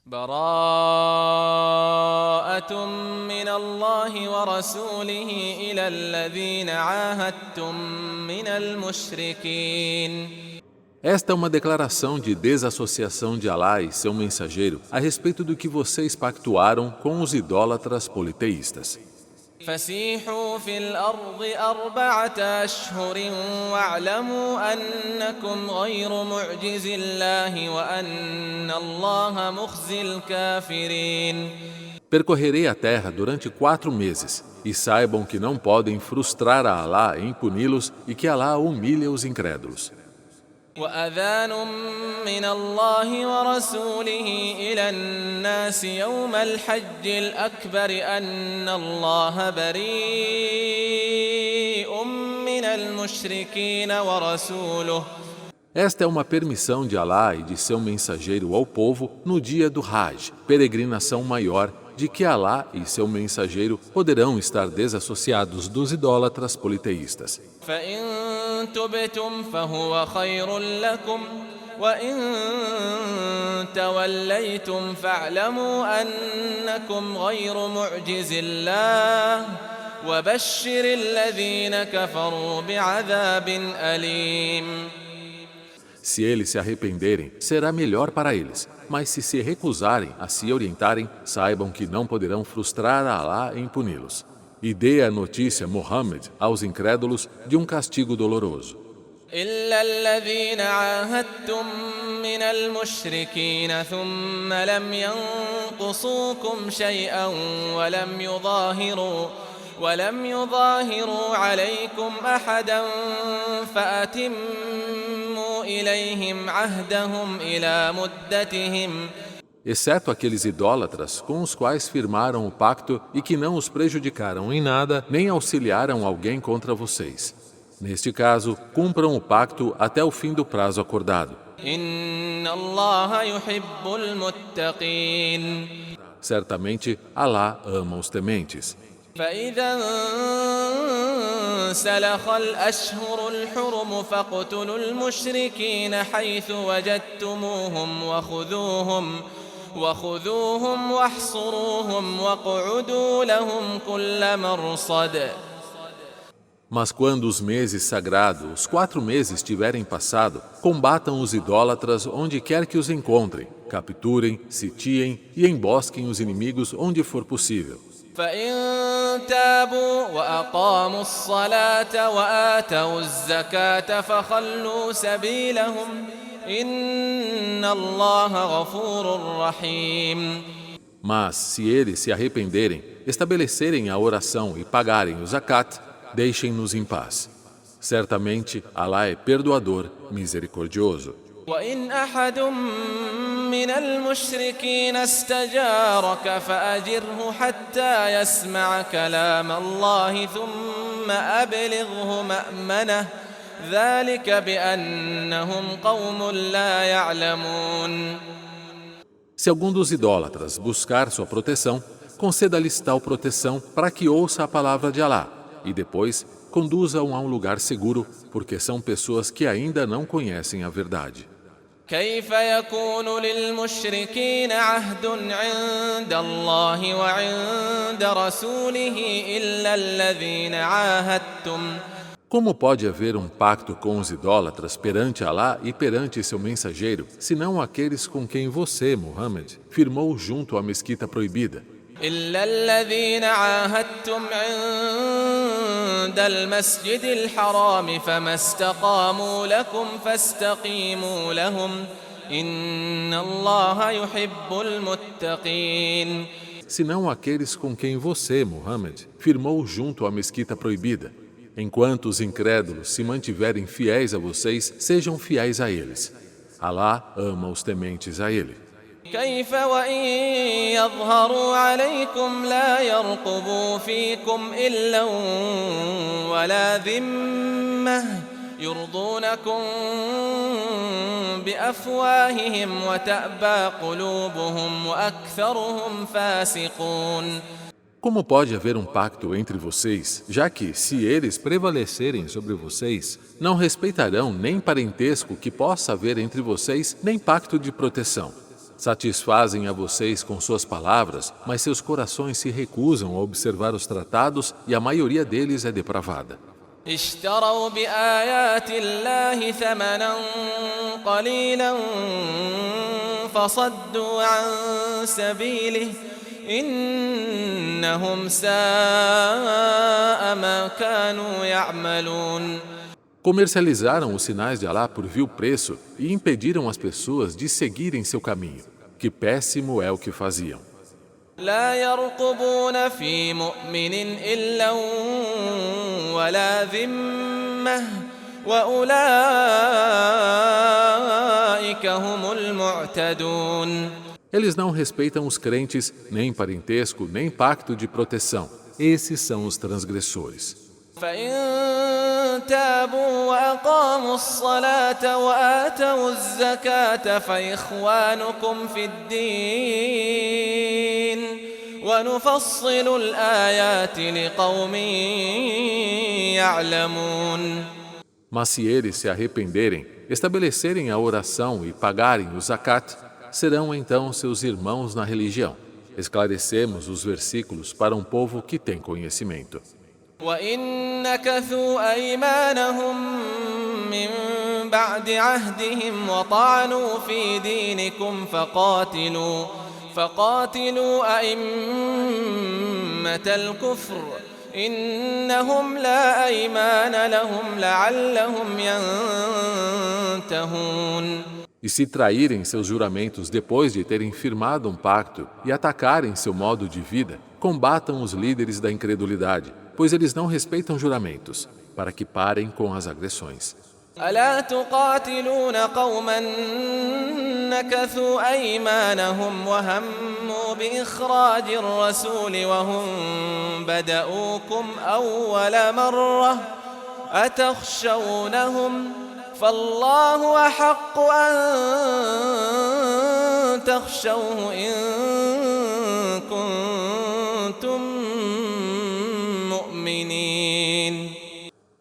براءة من الله ورسوله إلى الذين عاهدتم من المشركين. Esta é uma declaração de desassociação de Alá e seu mensageiro a respeito do que vocês pactuaram com os idólatras politeístas. فسيحوا في الأرض 4 أشهر واعلموا أنكم غير معجز الله وأن الله مخزي الكافرين. Percorrerei a terra durante 4 meses, e saibam que não podem frustrar a Alá em puni-los e que Alá humilha os incrédulos. وأذان من الله ورسوله إلى الناس يوم الحج الأكبر أن الله بريء من المشركين ورسوله. Esta é uma permissão de Alá e de seu mensageiro ao povo no dia do Hajj, peregrinação maior, de que Alá e seu mensageiro poderão estar desassociados dos idólatras politeístas. فإن تبتم فهو خير لكم وإن توليتم فاعلموا أنكم غير معجز الله وبشر الذين كفروا بعذاب أليم. Se eles se arrependerem, será melhor para eles. Mas se recusarem a se orientarem, saibam que não poderão frustrar a Alá em puni-los. E dê a notícia, Muhammad, aos incrédulos de um castigo doloroso. إلا الذين عاهدتم من المشركين ثم لم ينقصوكم شيئا ولم يظاهروا عليكم أحدا فأتموا إليهم عهدهم إلى مدتهم. Exceto aqueles idólatras com os quais firmaram o pacto e que não os prejudicaram em nada, nem auxiliaram alguém contra vocês. Neste caso, cumpram o pacto até o fim do prazo acordado. إن الله يحب المتقين. Certamente, Alá ama os tementes. فإذا انسلخ الأشهر الحرم فاقتلوا المشركين حيث وجدتموهم وخذوهم واحصروهم واقعدوا لهم كل مرصد. Mas quando os meses sagrados, os 4 meses tiverem passado, combatam os idólatras onde quer que os encontrem, capturem, sitiem e embosquem os inimigos onde for possível. فإن تابوا وأقاموا الصلاة وآتوا الزكاة فخلوا سبيلهم إن الله غفور رحيم. Mas, se eles se arrependerem, estabelecerem a oração e pagarem o zakat, deixem-nos em paz. Certamente, Alá é perdoador, misericordioso. وإن أحد من المشركين استجارك فأجره حتى يسمع كلام الله ثم أبلغه مأمنه ذلك بأنهم قوم لا يعلمون. Se algum dos idólatras buscar sua proteção, conceda-lhes tal proteção para que ouça a palavra de Alá e depois conduza-o a um lugar seguro, porque são pessoas que ainda não conhecem a verdade. كيف يكون للمشركين عهد عند الله وعند رسوله إلا الذين عاهدتم. Como pode haver um pacto com os idólatras perante Alá e perante seu mensageiro, senão aqueles com quem você, Muhammad, firmou junto à mesquita proibida? إلا الذين عاهدتم عند المسجد الحرام فما استقاموا لكم فاستقيموا لهم إن الله يحب المتقين. Senão aqueles com quem você, Muhammad, firmou junto à mesquita proibida. Enquanto os incrédulos se mantiverem fiéis a vocês, sejam fiéis a eles. Alá ama os tementes a ele. كيف وإن يظهروا عليكم لا يرقبوا فيكم إلا ولا ذمة يرضونكم بأفواههم وتأبى قلوبهم وأكثرهم فاسقون. Como pode haver um pacto entre vocês, já que, se eles prevalecerem sobre vocês, não respeitarão nem parentesco que possa haver entre vocês, nem pacto de proteção? Satisfazem a vocês com suas palavras, mas seus corações se recusam a observar os tratados e a maioria deles é depravada. اشتروا بآيات الله ثمنا قليلا فصدوا عن سبيله إنهم ساء ما كانوا يعملون. Comercializaram os sinais de Alá por vil preço e impediram as pessoas de seguirem seu caminho. Que péssimo é o que faziam. لا يرقبون في مؤمن إلا ولا ذمة وأولئك هم المعتدون. Eles não respeitam os crentes, nem parentesco, nem pacto de proteção. Esses são os transgressores. فإن تابوا وأقاموا الصلاة وآتوا الزكاة فإخوانكم في الدين ونفصل الآيات لقوم يعلمون. Mas se eles se arrependerem, estabelecerem a oração e pagarem o zakat, serão então seus irmãos na religião. Esclarecemos os versículos para um povo que tem conhecimento. وإن نكثوا أيمانهم من بعد عهدهم وطعنوا في دينكم فقاتلوا أئمة الكفر إنهم لا أيمان لهم لعلهم ينتهون. E se traírem seus juramentos depois de terem firmado um pacto e atacarem seu modo de vida, combatam os líderes da incredulidade, pois eles não respeitam juramentos, para que parem com as agressões. ألا تقاتلون قوما نكثوا أيمانهم وهموا بإخراج الرسول وهم بدؤوكم أول مرة أتخشونهم فالله أحق أن تخشوه إن كنتم مؤمنين.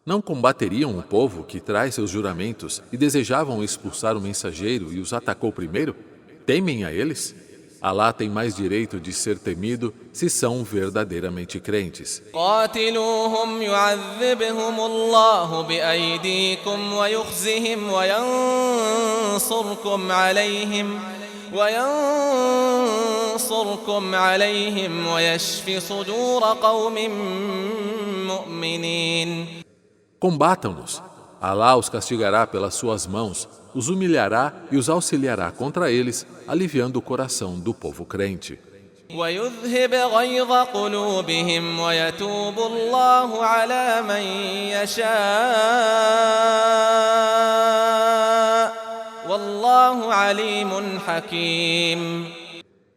Não combateriam o povo que traz seus juramentos e desejavam expulsar o mensageiro e os atacou primeiro? Temem a eles? Alá tem mais direito de ser temido se são verdadeiramente crentes. قاتلوهم يعذبهم الله بأيديكم ويخزهم وينصركم عليهم ويشفي صدور قوم مؤمنين. Combatam-nos. Alá os castigará pelas suas mãos, os humilhará e os auxiliará contra eles, aliviando o coração do povo crente. ويذهب غيظ قلوبهم ويتوب الله على من يشاء والله عليم حكيم.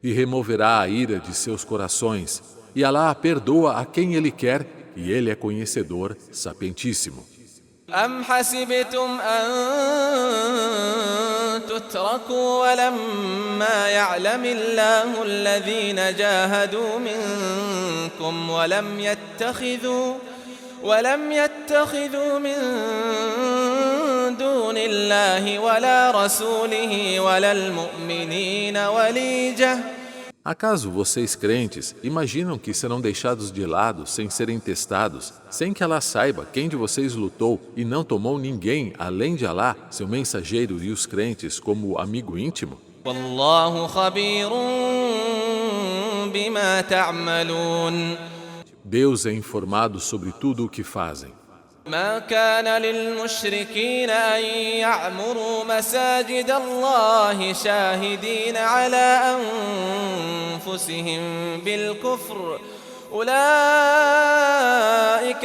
E removerá a ira de seus corações, e Alá perdoa a quem Ele quer, e Ele é conhecedor, sapientíssimo. أم حسبتم أن تتركوا ولما يعلم الله الذين جاهدوا منكم ولم يتخذوا من دون الله ولا رسوله ولا المؤمنين وليجة. Acaso vocês crentes imaginam que serão deixados de lado sem serem testados, sem que Alá saiba quem de vocês lutou e não tomou ninguém além de Alá, seu mensageiro e os crentes como amigo íntimo? والله خبير بما تعملون. Deus é informado sobre tudo o que fazem. ما كان للمشركين أن يعمروا مساجد الله شاهدين على أنفسهم بالكفر أولئك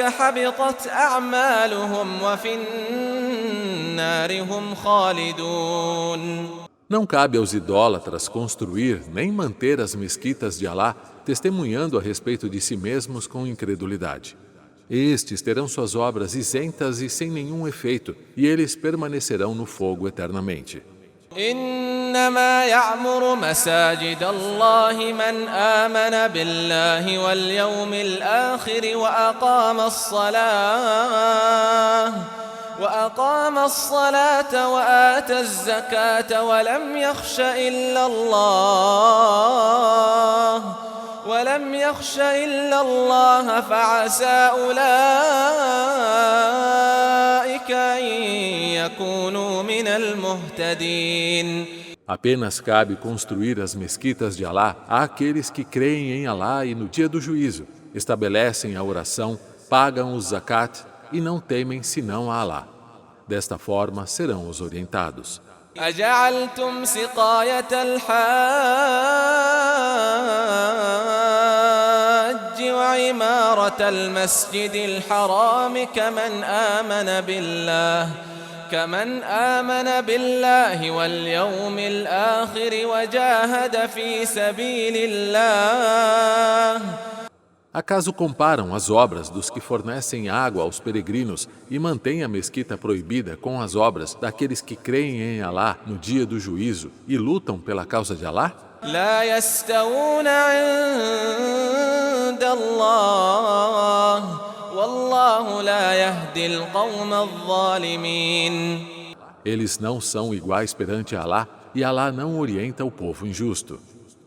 حبطت أعمالهم وفي النار هم خالدون. Não cabe aos idólatras construir nem manter as mesquitas de Alá, testemunhando a respeito de si mesmos com incredulidade. Estes terão suas obras isentas e sem nenhum efeito, e eles permanecerão no fogo eternamente. إنما يعمر مساجد الله من آمن بالله واليوم الآخر وأقام الصلاة وآتى الزكاة ولم يخش إلا الله فعسى أولئك أن يكونوا من المهتدين. Apenas cabe construir as mesquitas de Alá àqueles que creem em Alá e no dia do juízo, estabelecem a oração, pagam o zakat e não temem senão a Alá. Desta forma serão os orientados. أجعلتم سقاية الحاج وعمارة المسجد الحرام كمن آمن بالله واليوم الآخر وجاهد في سبيل الله. Acaso comparam as obras dos que fornecem água aos peregrinos e mantêm a mesquita proibida com as obras daqueles que creem em Alá no dia do juízo e lutam pela causa de Alá? لا يستوون عند الله والله لا يهدي القوم الظالمين. Eles não são iguais perante Alá e Alá não orienta o povo injusto.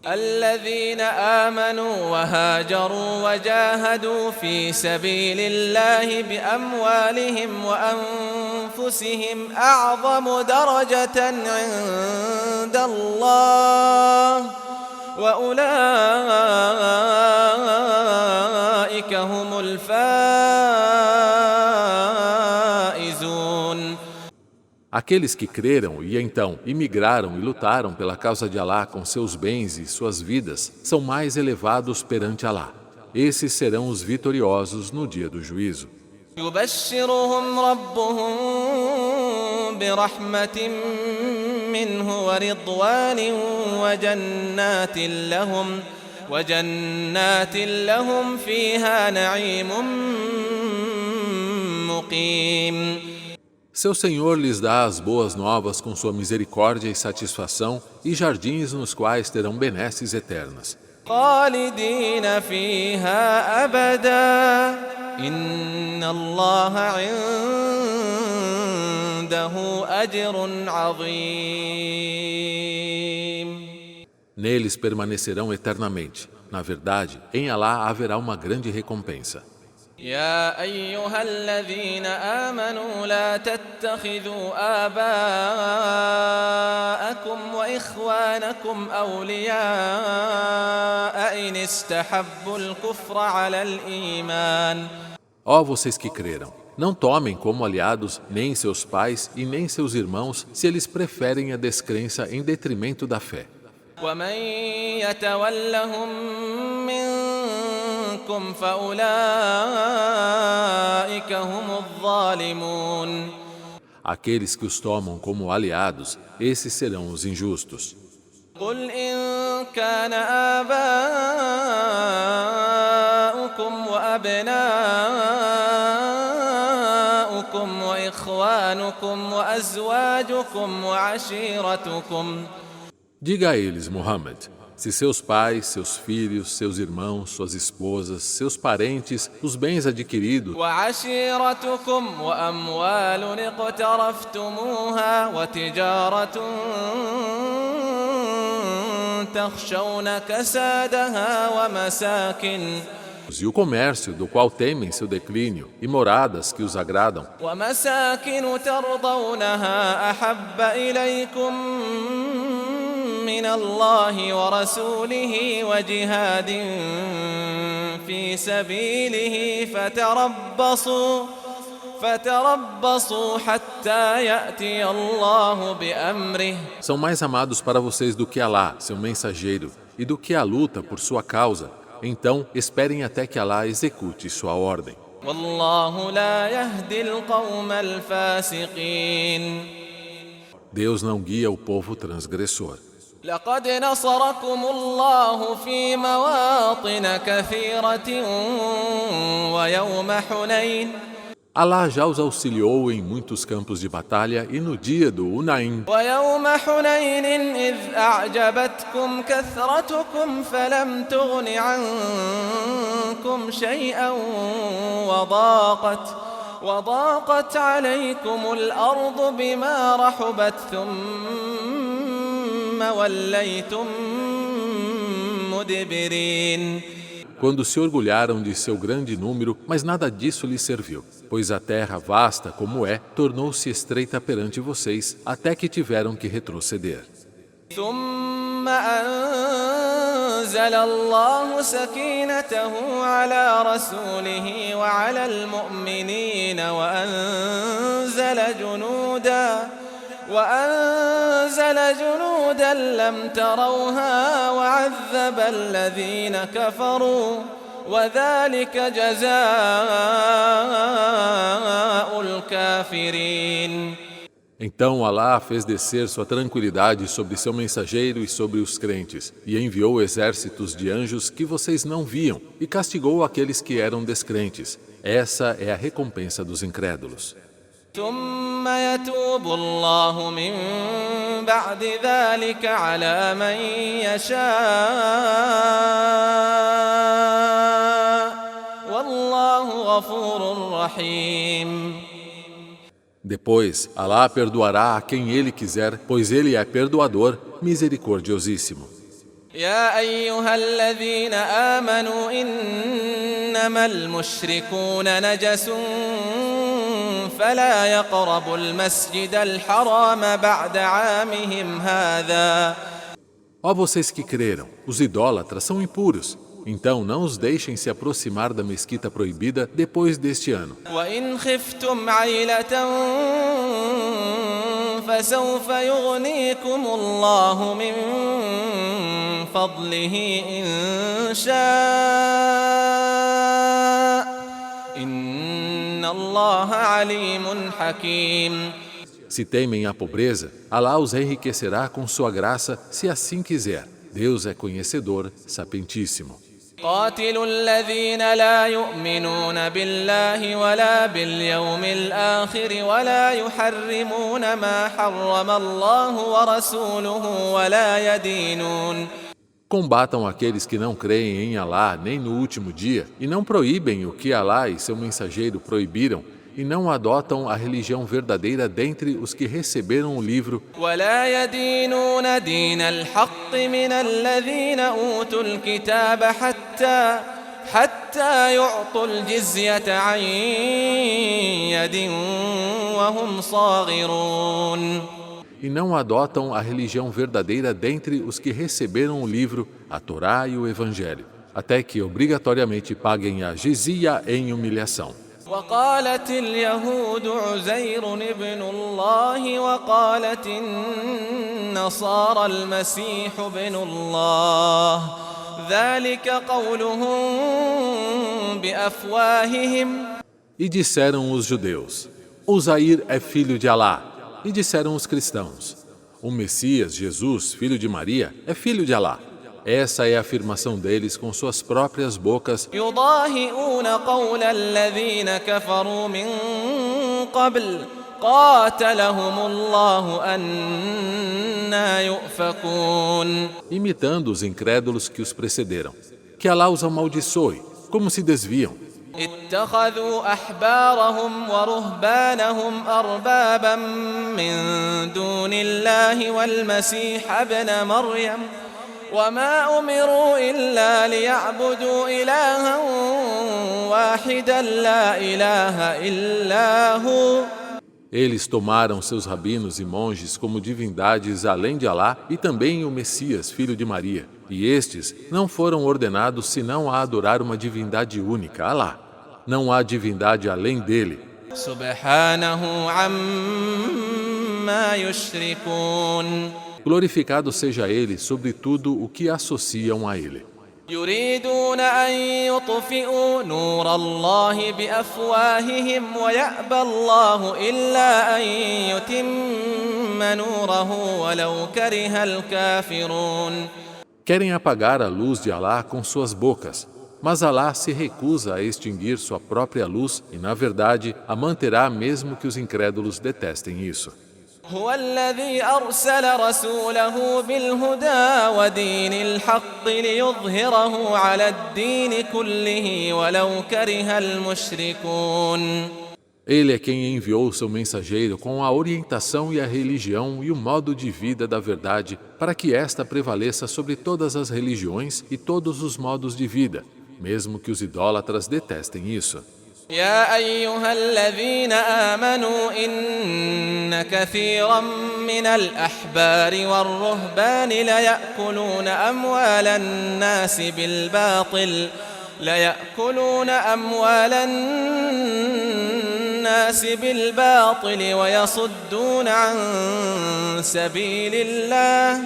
الذين آمنوا وهاجروا وجاهدوا في سبيل الله بأموالهم وأنفسهم أعظم درجة عند الله وأولئك هم الفائزون. Aqueles que creram e então imigraram e lutaram pela causa de Alá com seus bens e suas vidas são mais elevados perante Alá. Esses serão os vitoriosos no dia do juízo. يبشرهم ربهم برحمة منه ورضوان وجنات لهم فيها نعيم مقيم. Seu Senhor lhes dá as boas novas com sua misericórdia e satisfação e jardins nos quais terão benesses eternas. خالدين فيها أبدا إن الله عنده أجر عظيم. Neles permanecerão eternamente. Na verdade, em Alá haverá uma grande recompensa. يا أيها الذين آمنوا لا تتخذوا آباءكم وإخوانكم أولياء إن استحبوا الكفر على الإيمان. Ó vocês que creram, não tomem como aliados nem seus pais e nem seus irmãos se eles preferem a descrença em detrimento da fé. ومن يتولهم منكم فأولئك هم الظالمون. Aqueles que os tomam como aliados, esses serão os injustos. قل إن كان آباؤكم وأبناؤكم وإخوانكم وأزواجكم وعشيرتكم. Diga a eles, Muhammad, se seus pais, seus filhos, seus irmãos, suas esposas, seus parentes, os bens adquiridos, وعشيرتكم وأموال اقترفتموها وتجارة تخشون كسادها e o comércio do qual temem seu declínio, e moradas que os agradam, ومساكن ترضونها أحب إليكم من الله ورسوله وجهاد في سبيله فتربصوا حتى يأتي الله بأمره. São mais amados para vocês do que Alá, seu mensageiro, e do que a luta por sua causa. Então, esperem até que Alá execute sua ordem. والله لا يهدي القوم الفاسقين. Deus não guia o povo transgressor. لقد نصركم الله في مواطن كثيرة ويوم حنين. Alá já os auxiliou em muitos campos de batalha e no dia do Hunain. ويوم حنين إذ أعجبتكم كثرتكم فلم تغن عنكم شيئا وضاقت عليكم الأرض بما رحبت ثم وليتم مدبرين. Quando se orgulharam de seu grande número, mas nada disso lhes serviu, pois a terra vasta como é, tornou-se estreita perante vocês, até que tiveram que retroceder. ثم أنزل الله سكينته على رسوله وعلى المؤمنين وأنزل جنودا لم تروها وعذب الذين كفروا وذلك جزاء الكافرين. Então Alá fez descer sua tranquilidade sobre seu mensageiro e sobre os crentes, e enviou exércitos de anjos que vocês não viam, e castigou aqueles que eram descrentes. Essa é a recompensa dos incrédulos. ثم يتوب الله من بعد ذلك على من يشاء والله غفور رحيم. Depois, Alá perdoará a quem Ele quiser, pois Ele é perdoador, misericordiosíssimo. يا أيها الذين آمنوا إنما المشركون نجس فلا يقربوا المسجد الحرام بعد عامهم هذا. Ó vocês que creram, os idólatras são impuros. Então não os deixem se aproximar da mesquita proibida depois deste ano. وإن خفتم عيلة فسوف يغنيكم الله من فضله إن شاء إن الله عليم حكيم. Se temem a pobreza, Alá os enriquecerá com sua graça, se assim quiser. Deus é conhecedor, sapientíssimo. قاتلوا الذين لا يؤمنون بالله ولا باليوم الآخر ولا يحرمون ما حرم الله ورسوله ولا يدينون. Combatam aqueles que não creem em Alá nem no último dia e não proíbem o que Alá e seu mensageiro proibiram e não adotam a religião verdadeira dentre os que receberam o livro. ولا يدينون دين الحق من الذين أوتوا الكتاب حتى يعطوا الجزية عن يد وهم صاغرون. E não adotam a religião verdadeira dentre os que receberam o livro, a Torá e o Evangelho, até que obrigatoriamente paguem a jizia em humilhação. وقالت اليهود عزير ابن الله وقالت النصارى المسيح ابن الله ذلك قولهم بأفواههم. E disseram os judeus, Uzair é filho de Alá. E disseram os cristãos, o Messias, Jesus, filho de Maria, é filho de Alá. Essa é a afirmação deles com suas próprias bocas. يضاهئون قول الذين كفروا من قبل قاتلهم الله أنى يؤفكون. Imitando os incrédulos que os precederam. Que Alá os amaldiçoe, como se desviam. اتخذوا أحبارهم ورهبانهم أربابا من دون الله والمسيح ابن مريم وما أمروا إلا ليعبدوا إلها واحدا لا إله إلا هو. Eles tomaram seus rabinos e monges como divindades além de Alá e também o Messias, filho de Maria. E estes não foram ordenados senão a adorar uma divindade única, Alá. Não há divindade além dele. Subhanahu amma yushrikun. Glorificado seja Ele sobre tudo o que associam a Ele. يريدون أن يطفئوا نور الله بأفواههم ويأبى الله إلا أن يتم نوره ولو كره الكافرون. Querem apagar a luz de Alá com suas bocas, mas Alá se recusa a extinguir sua própria luz e, na verdade, a manterá mesmo que os incrédulos detestem isso. هو الذي أرسل رسوله بالهدى ودين الحق ليظهره على الدين كله ولو كره المشركون. Ele é quem enviou seu mensageiro com a orientação e a religião e o modo de vida da verdade para que esta prevaleça sobre todas as religiões e todos os modos de vida, mesmo que os idólatras detestem isso. يا أيها الذين آمنوا إن كثيرا من الأحبار والرهبان ليأكلون أموال الناس بالباطل ويصدون عن سبيل الله.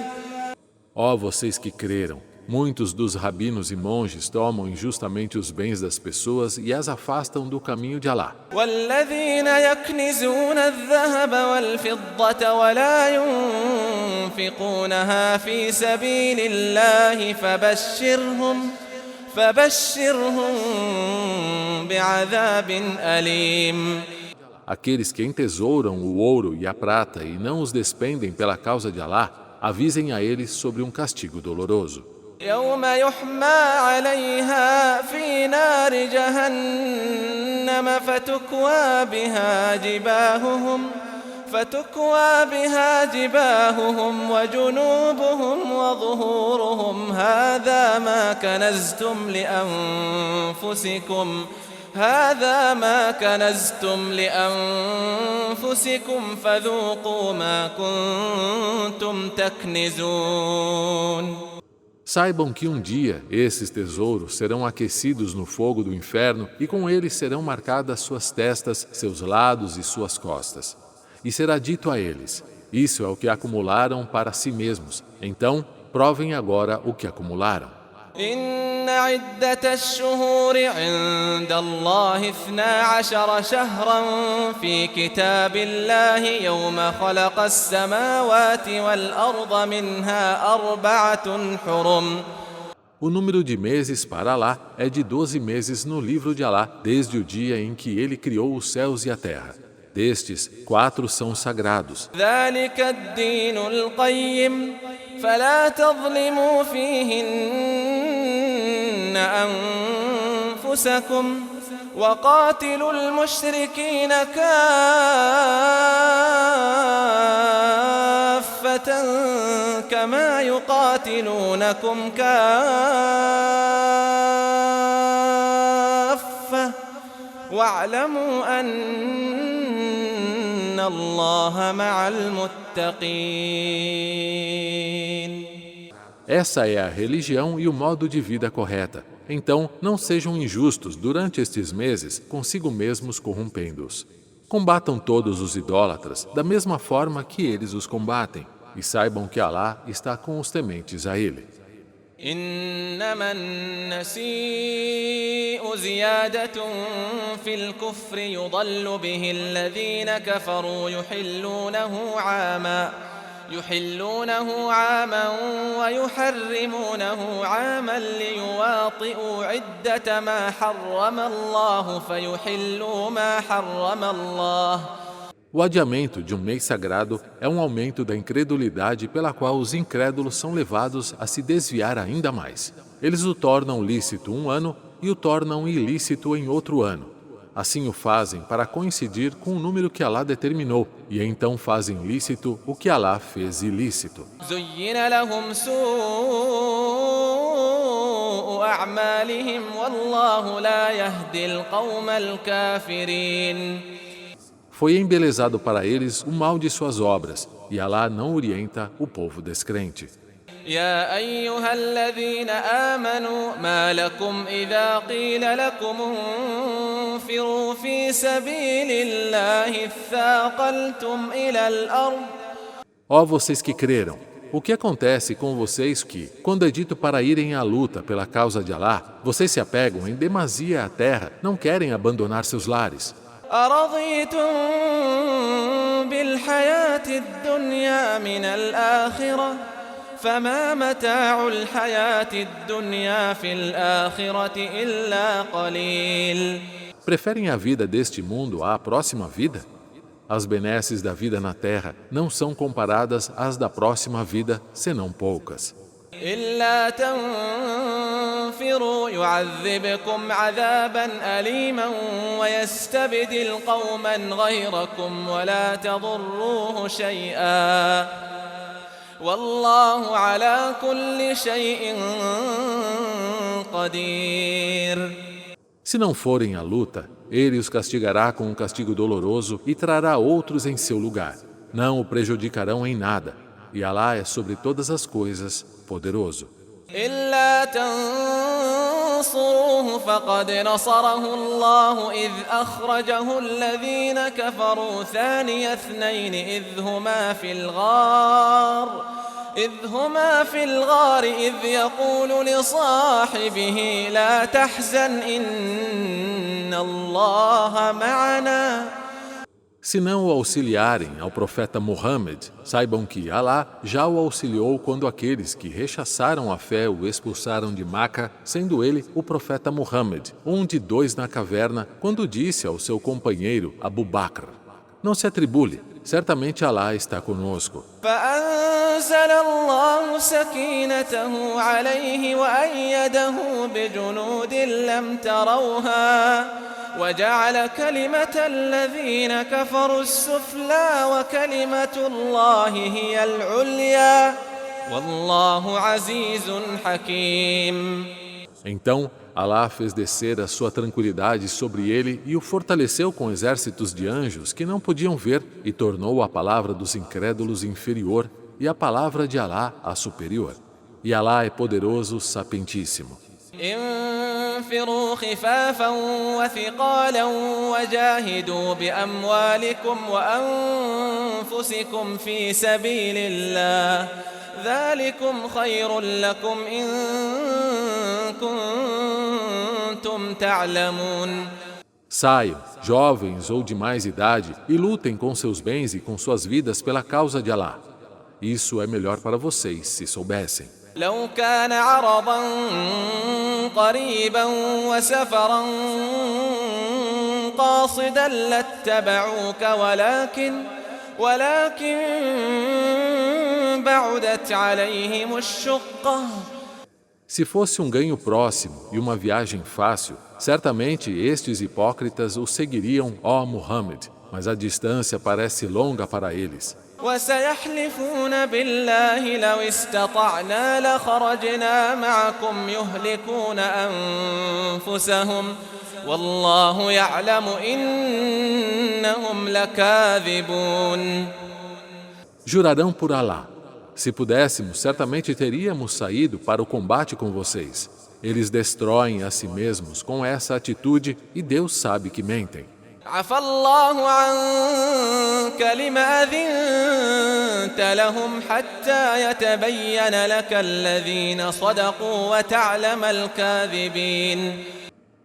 Ó vocês que creram, muitos dos rabinos e monges tomam injustamente os bens das pessoas e as afastam do caminho de Alá. والذين يكنزون الذهب والفضة ولا ينفقونها في سبيل الله فبشرهم بعذاب أليم. Aqueles que entesouram o ouro e a prata e não os despendem pela causa de Alá, avisem a eles sobre um castigo doloroso. يوم يحمى عليها في نار جهنم فتكوى بها جباههم وجنوبهم وظهورهم هذا ما كنزتم لأنفسكم فذوقوا ما كنتم تكنزون. Saibam que um dia esses tesouros serão aquecidos no fogo do inferno e com eles serão marcadas suas testas, seus lados e suas costas. E será dito a eles: isso é o que acumularam para si mesmos. Então, provem agora o que acumularam. إن عدة الشهور عند الله 12 شهرا في كتاب الله يوم خلق السماوات والأرض منها 4 حرم. O número de meses para Alá é de 12 meses no livro de Alá, desde o dia em que ele criou os céus e a terra. Destes, 4 são sagrados. ذلك الدين القيم فلا تظلموا فيهن أنفسكم وقاتلوا المشركين كافة كما يقاتلونكم كافة واعلموا أن الله مع المتقين. Essa é a religião e o modo de vida correta. Então, não sejam injustos durante estes meses, consigo mesmos corrompendo-os. Combatam todos os idólatras da mesma forma que eles os combatem, e saibam que Alá está com os tementes a Ele. إنما النسيء زيادة في الكفر يضل به الذين كفروا يحلونه عاما ويحرمونه عاما ليواطئوا عدة ما حرم الله فيحلوا ما حرم الله. O adiamento de um mês sagrado é um aumento da incredulidade pela qual os incrédulos são levados a se desviar ainda mais. Eles o tornam lícito um ano e o tornam ilícito em outro ano. Assim o fazem para coincidir com o número que Alá determinou, e então fazem lícito o que Alá fez ilícito. زين لهم سوء أعمالهم والله لا يهدي القوم الكافرين. Foi embelezado para eles o mal de suas obras, e Alá não orienta o povo descrente. يا أيها الذين آمنوا ما لكم إذا قيل لكم انفروا في سبيل الله اثاقلتم إلى الأرض. Ó vocês que creram, o que acontece com vocês que, quando é dito para irem à luta pela causa de Alá, vocês se apegam em demasia à terra, não querem abandonar seus lares? أرضيتم بالحياة الدنيا من الآخرة فما متاع الحياة الدنيا في الآخرة إلا قليل. Preferem a vida deste mundo à próxima vida? As benesses da vida na terra não são comparadas às da próxima vida, senão poucas. إلا تنفروا يعذبكم عذابا أليما ويستبدل قوما غيركم ولا تضروه شيئا والله على كل شيء قدير. Se não forem à luta, ele os castigará com um castigo doloroso e trará outros em seu lugar. Não o prejudicarão em nada. E Alá é sobre todas as coisas poderoso. إلا تنصروه فقد نصره الله إذ أخرجه الذين كفروا ثاني اثنين إذ هما في الغار إذ يقول لصاحبه لا تحزن إن الله معنا. Se não o auxiliarem ao profeta Muhammad, saibam que Alá já o auxiliou quando aqueles que rechaçaram a fé o expulsaram de Maca, sendo ele o profeta Muhammad, um de dois na caverna, quando disse ao seu companheiro Abu Bakr: não se atribule, certamente Alá está conosco. فأنزل الله سكينته عليه وأيده بجنود لم تروها وجعل كلمة الذين كفروا السفلى وكلمة الله هي العليا والله عزيز حكيم. Então, Alá fez descer a sua tranquilidade sobre ele e o fortaleceu com exércitos de anjos que não podiam ver e tornou a palavra dos incrédulos inferior e a palavra de Alá a superior. E Alá é poderoso, sapientíssimo. انفروا خفافا وثقالا وجاهدوا بأموالكم وأنفسكم في سبيل الله ذلكم خير لكم إن كنتم تعلمون. Saiam, jovens ou de mais idade, e lutem com seus bens e com suas vidas pela causa de Alá. Isso é melhor para vocês, se soubessem. لو كان عرضا قريبا وسفرا قاصدا لاتبعوك ولكن بعدت عليهم الشقة. Se fosse um ganho próximo e uma viagem fácil, certamente estes hipócritas o seguiriam, ó Muhammad, mas a distância parece longa para eles. وسيحلفون بالله لو استطعنا لخرجنا معكم يهلكون أنفسهم والله يعلم إنهم لكاذبون. Jurarão por Alá. Se pudéssemos, certamente teríamos saído para o combate com vocês. Eles destroem a si mesmos com essa atitude e Deus sabe que mentem. عفى الله عنك لما أذنت لهم حتى يتبين لك الذين صدقوا وتعلم الكاذبين.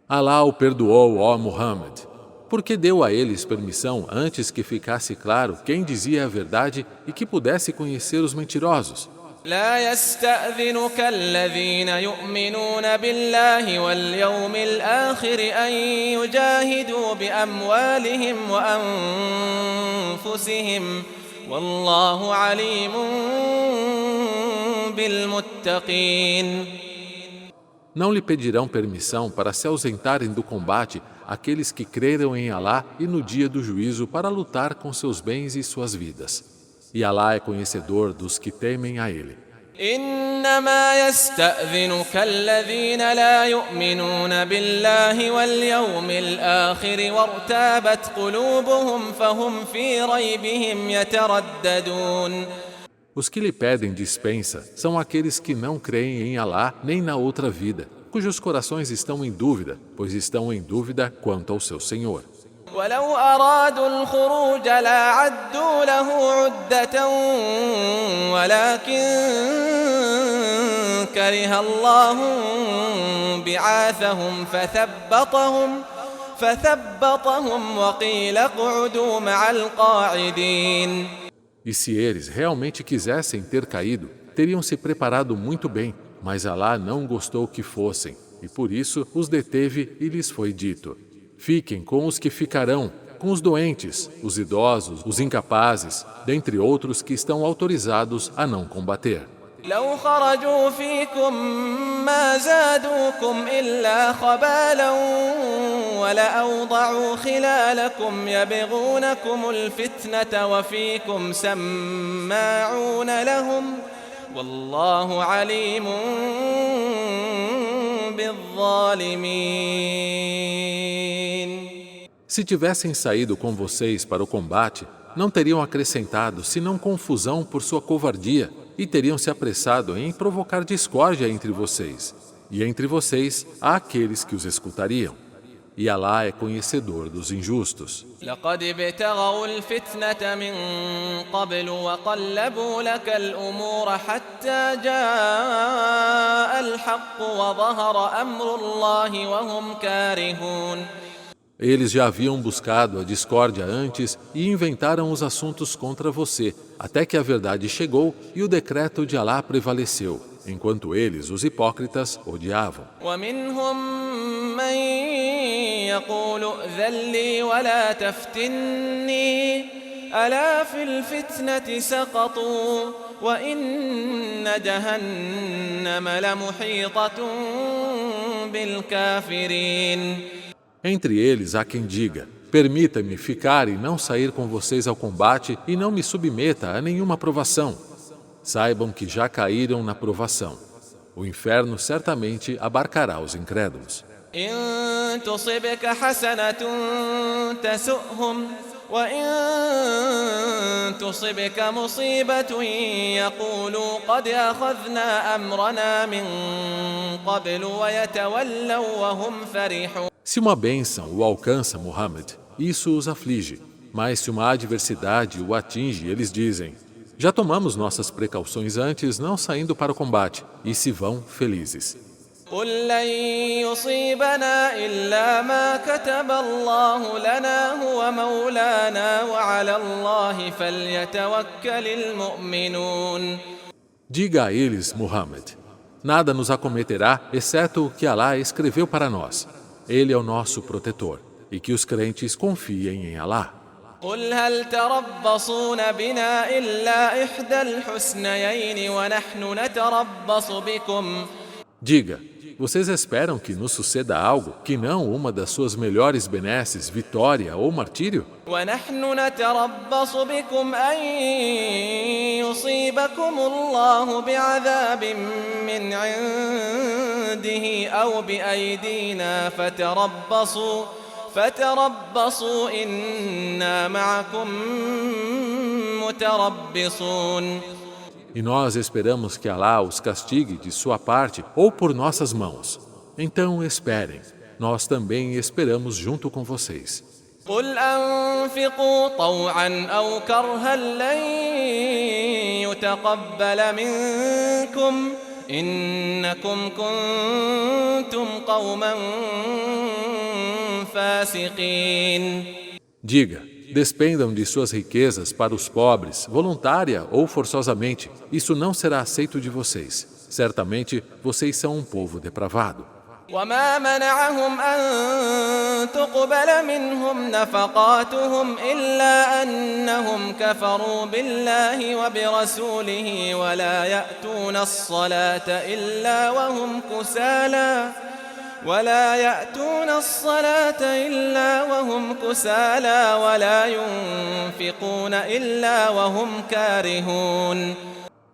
Alá o perdoou, ó Muhammad, porque deu a eles permissão antes que ficasse claro quem dizia a verdade e que pudesse conhecer os mentirosos. لا يستأذنك الذين يؤمنون بالله واليوم الآخر أن يجاهدوا بأموالهم وأنفسهم والله عليم بالمتقين. Não lhe pedirão permissão para se ausentarem do combate aqueles que creram em Alá e no dia do juízo para lutar com seus bens e suas vidas. E Alá é conhecedor dos que temem a Ele. إنما يستأذنك الذين لا يؤمنون بالله واليوم الآخر وارتابت قلوبهم فهم في ريبهم يترددون. Os que lhe pedem dispensa são aqueles que não creem em Alá nem na outra vida, cujos corações estão em dúvida, pois estão em dúvida quanto ao seu Senhor. ولو أرادوا الخروج لأعدوا له عدة ولكن كره الله بعاثهم فثبطهم وقيل اقعدوا مع القاعدين. E se eles realmente quisessem ter caído, teriam se preparado muito bem, mas Alá não gostou que fossem, e por isso os deteve e lhes foi dito: fiquem com os que ficarão, com os doentes, os idosos, os incapazes, dentre outros que estão autorizados a não combater. لو خرجوا فيكم ما زادوكم إلا خبالا ولأوضعوا خلالكم يبغونكم الفتنة وفيكم سماعون لهم والله عليم بالظالمين. Se tivessem saído com vocês para o combate, não teriam acrescentado senão confusão por sua covardia e teriam se apressado em provocar discórdia entre vocês. E entre vocês há aqueles que os escutariam. E Alá é conhecedor dos injustos. لقد ابتغوا الفتنة من قبل وقلبوا لك الأمور حتى جاء الحق وظهر أمر الله وهم كارهون. Eles já haviam buscado a discórdia antes e inventaram os assuntos contra você, até que a verdade chegou e o decreto de Alá prevaleceu, enquanto eles, os hipócritas, odiavam. ومنهم من يقول ائذن لي ولا تفتني ألا في الفتنة سقطوا وإن جهنم لمحيطة بالكافرين. Entre eles há quem diga: permita-me ficar e não sair com vocês ao combate e não me submeta a nenhuma provação. Saibam que já caíram na provação. O inferno certamente abarcará os incrédulos. إن تصبك حسنة تسؤهم وإن تصبك مصيبة يقولوا قد أخذنا أمرنا من قبل ويتولوا وهم فرحون. Se uma bênção o alcança, Muhammad, isso os aflige. Mas se uma adversidade o atinge, eles dizem: já tomamos nossas precauções antes, não saindo para o combate, e se vão felizes. قل لن يصيبنا إلا ما كتب الله لنا هو مولانا وعلى الله فليتوكل المؤمنون. Diga a eles, Muhammad, nada nos acometerá, exceto o que Alá escreveu para nós. Ele é o nosso protetor, e que os crentes confiem em Alá. قل هل تربصون بنا إلا إحدى الحسنيين ونحن نتربص بكم. Diga, vocês esperam que nos suceda algo que não uma das suas melhores benesses, vitória ou martírio? ونحن نتربص بكم أن يصيبكم الله بعذاب من عنده أو بأيدينا فتربصوا إنا معكم متربصون. E nós esperamos que Alá os castigue de sua parte ou por nossas mãos. Então esperem, nós também esperamos junto com vocês. قل أنفقوا طوعا أو كرها لن يتقبل منكم إنكم كنتم قوما فاسقين. Diga, despendam de suas riquezas para os pobres, voluntária ou forçosamente. Isso não será aceito de vocês. Certamente, vocês são um povo depravado. وما منعهم أن تقبل منهم نفقاتهم إلا أنهم كفروا بالله وبرسوله ولا يأتون الصلاة إلا وهم كسالى ولا ينفقون إلا وهم كارهون.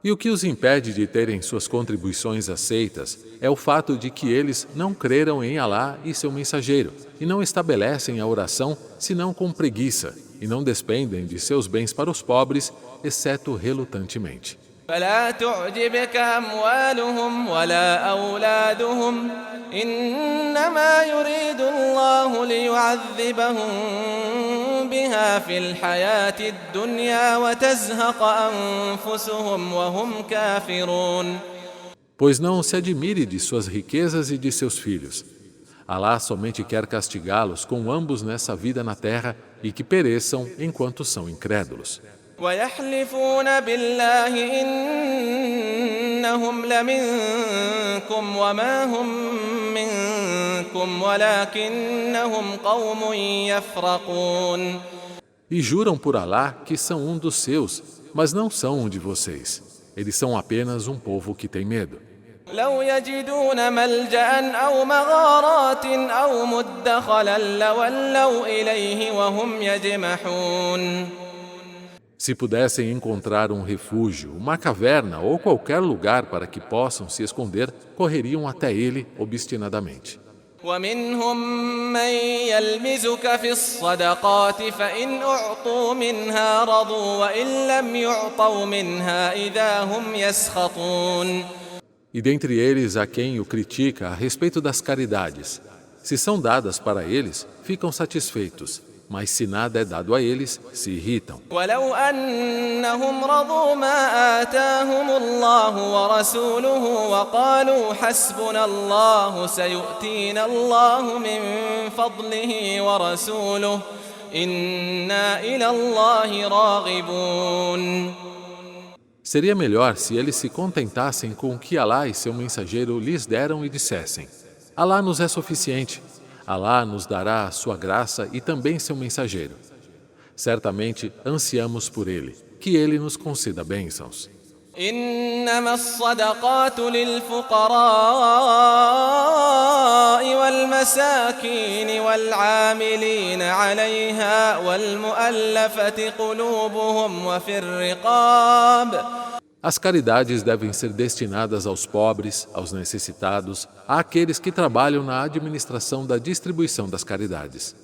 E o que os impede de terem suas contribuições aceitas é o fato de que eles não creram em Alá e seu mensageiro, e não estabelecem a oração senão com preguiça, e não despendem de seus bens para os pobres, exceto relutantemente. فلا تعجبك أموالهم ولا أولادهم إنما يريد الله ليعذبهم بها في الحياة الدنيا وتزهق أنفسهم وهم كافرون. Pois não se admire de suas riquezas e de seus filhos. Alá somente quer castigá-los com ambos nessa vida na terra e que pereçam enquanto são incrédulos. ويحلفون بالله إنهم لمنكم وما هم منكم ولكنهم قوم يفرقون. E juram por Alá que são um dos seus, mas não são um de vocês. Eles são apenas um povo que tem medo. لو يجدون ملجأ أو مغارات أو مدخلا لولوا إليه وهم يجمحون. Se pudessem encontrar um refúgio, uma caverna ou qualquer lugar para que possam se esconder, correriam até ele obstinadamente. ومنهم من يلمزك في الصدقات فإن أعطوا منها رضوا وإن لم يعطوا منها إذا هم يسخطون. E dentre eles há quem o critica a respeito das caridades. Se são dadas para eles, ficam satisfeitos, mas se nada é dado a eles, se irritam. ولو أنهم رضوا ما آتاهم الله ورسوله وقالوا حسبنا الله سيؤتينا الله من فضله ورسوله إنا إلى الله راغبون. Seria melhor se eles se contentassem com o que Alá e seu mensageiro lhes deram e dissessem: Alá nos é suficiente, Alá nos dará a sua graça e também seu mensageiro. Certamente ansiamos por ele, que ele nos conceda bênçãos. إنما الصدقات للفقراء والمساكين والعاملين عليها والمؤلفة قلوبهم وفي الرقاب. As caridades devem ser destinadas aos pobres, aos necessitados, àqueles que trabalham na administração da distribuição das caridades,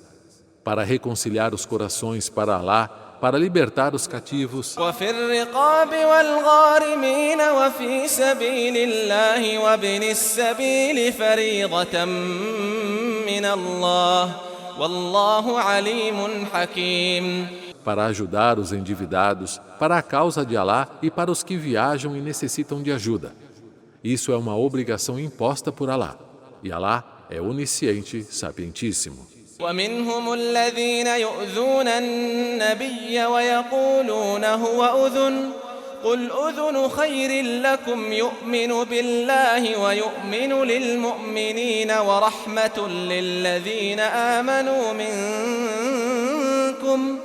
para reconciliar os corações para Alá, para libertar os cativos, وفي الرقاب والغارمين وفي سبيل الله وابن السبيل فريضة من الله والله عليم حكيم. para ajudar os endividados, para a causa de Alá e para os que viajam e necessitam de ajuda. Isso é uma obrigação imposta por Alá, e Alá é onisciente, sapientíssimo. ومنهم الذين يؤذون النبي ويقولون هو أذن قل أذن خير لكم يؤمن بالله ويؤمن للمؤمنين ورحمة للذين آمنوا منكم.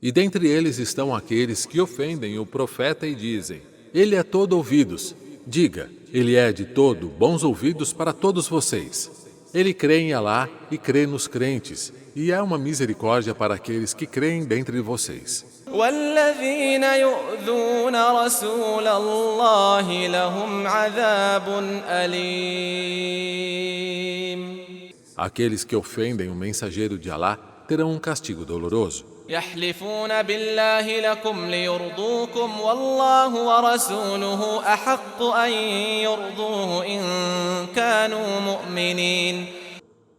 E dentre eles estão aqueles que ofendem o profeta e dizem: Ele é todo ouvidos. Diga, ele é de todo bons ouvidos para todos vocês. Ele crê em Alá e crê nos crentes, e há uma misericórdia para aqueles que creem dentre vocês. والذين يؤذون رسول الله لهم عذاب أليم. Aqueles que ofendem o mensageiro de Alá terão um castigo doloroso. يحلفون بالله لكم ليرضوكم والله ورسوله أحق أن يرضوه إن كانوا مؤمنين.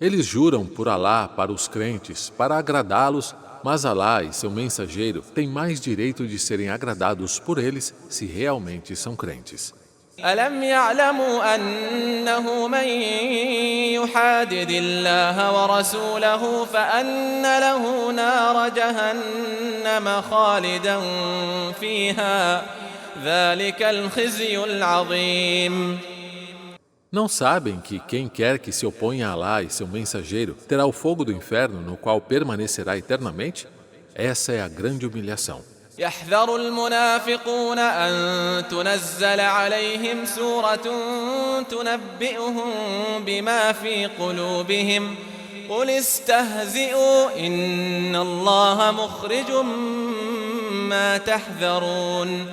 Eles juram por Alá para os crentes, para agradá-los, mas Alá e seu mensageiro têm mais direito de serem agradados por eles se realmente são crentes. ألم يعلموا أنه من يحادد الله ورسوله فأن له نار جهنم خالدا فيها ذلك الخزي العظيم. Não sabem que quem quer que se oponha a Alá e seu mensageiro terá o fogo do inferno no qual permanecerá eternamente? Essa é a grande humilhação. يحذر المنافقون أن تنزل عليهم سورة تنبئهم بما في قلوبهم قل استهزئوا إن الله مخرج ما تحذرون.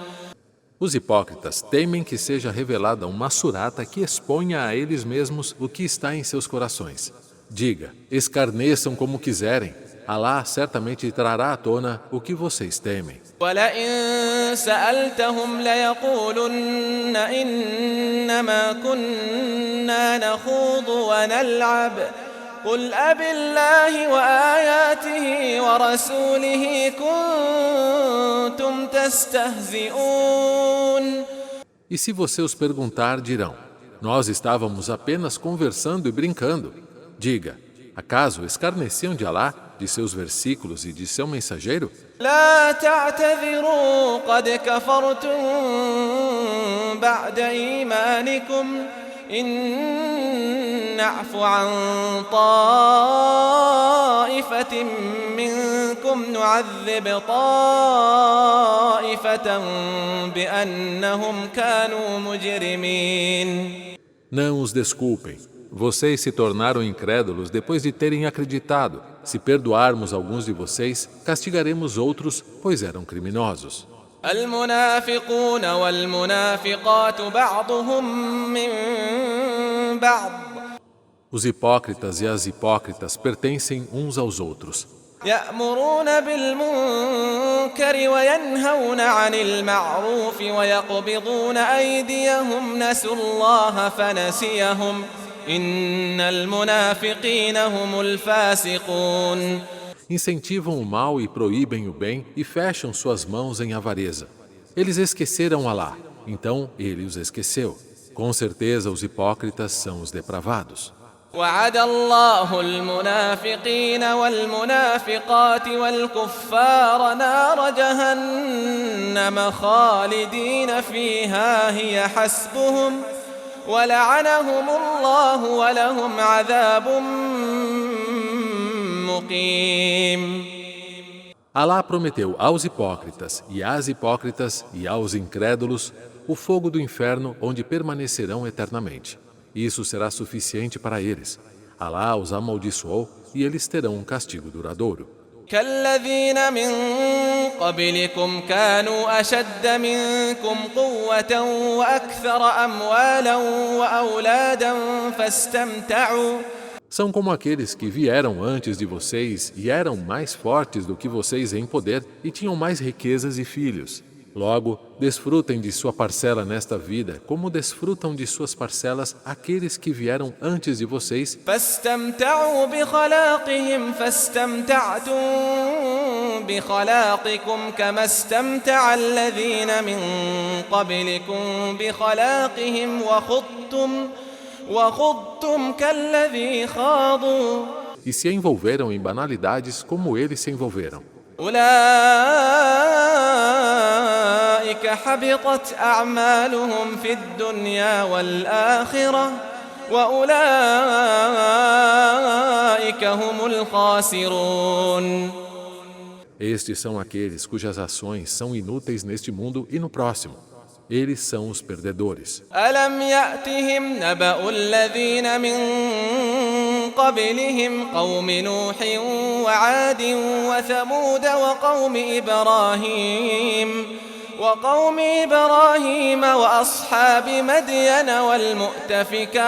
Os hipócritas temem que seja revelada uma surata que exponha a eles mesmos o que está em seus corações. Diga, escarneçam como quiserem. Alá certamente trará à tona o que vocês temem. وَلَئِن سَأَلْتَهُمْ لَيَقُولُنَّ إِنَّمَا كُنَّا نَخُوضُ وَنَلْعَبُ قُلْ أَبِاللَّهِ وَآيَاتِهِ وَرَسُولِهِ كُنتُمْ تَسْتَهْزِئُونَ. E se você os perguntar, dirão: Nós estávamos apenas conversando e brincando. Diga, acaso escarneciam de Alá, de seus versículos e de seu mensageiro? لا تعتذروا قد كفرتم بعد إيمانكم إن نعف عن طائفة منكم نعذب طائفة بأنهم كانوا مجرمين. Não os desculpem. Vocês se tornaram incrédulos depois de terem acreditado. Se perdoarmos alguns de vocês, castigaremos outros, pois eram criminosos. المنافقون والمنافقات بعضهم من بعض. Os hipócritas e as hipócritas pertencem uns aos outros. يأمرون بالمنكر وينهون عن المعروف ويقبضون أيديهم نسوا الله فنسيهم إن المنافقين هم الفاسقون. Incentivam o mal e proíbem o bem e fecham suas mãos em avareza. Eles esqueceram Alá, então ele os esqueceu. Com certeza os hipócritas são os depravados. وعد الله المنافقين والمنافقات والكفار نار جهنم خالدين فيها هي حسبهم ولعنهم الله ولهم عذاب مقيم. Alá prometeu aos hipócritas e às hipócritas e aos incrédulos o fogo do inferno onde permanecerão eternamente. Isso será suficiente para eles. Alá os amaldiçoou e eles terão um castigo duradouro. كالذين من قبلكم كانوا أشد منكم قوة وأكثر أموالا وأولادا فاستمتعوا. São como aqueles que vieram antes de vocês e eram mais fortes do que vocês em poder e tinham mais riquezas e filhos. Logo, desfrutem de sua parcela nesta vida, como desfrutam de suas parcelas aqueles que vieram antes de vocês. فاستمتعوا بخلاقهم فاستمتعتم بخلاقكم كما استمتع الذين من قبلكم بخلاقهم وخضتم كالذي خاضوا. E se envolveram em banalidades como eles se envolveram. أولئك حبطت أعمالهم في الدنيا والآخرة وأولئك هم الخاسرون. Estes são aqueles cujas ações são inúteis neste mundo e no próximo. Eles são os perdedores. ألم يأتهم نبأ الذين من قبلهم قوم نوح وعاد وثمود وقوم إبراهيم وأصحاب مدين والمؤتفكات.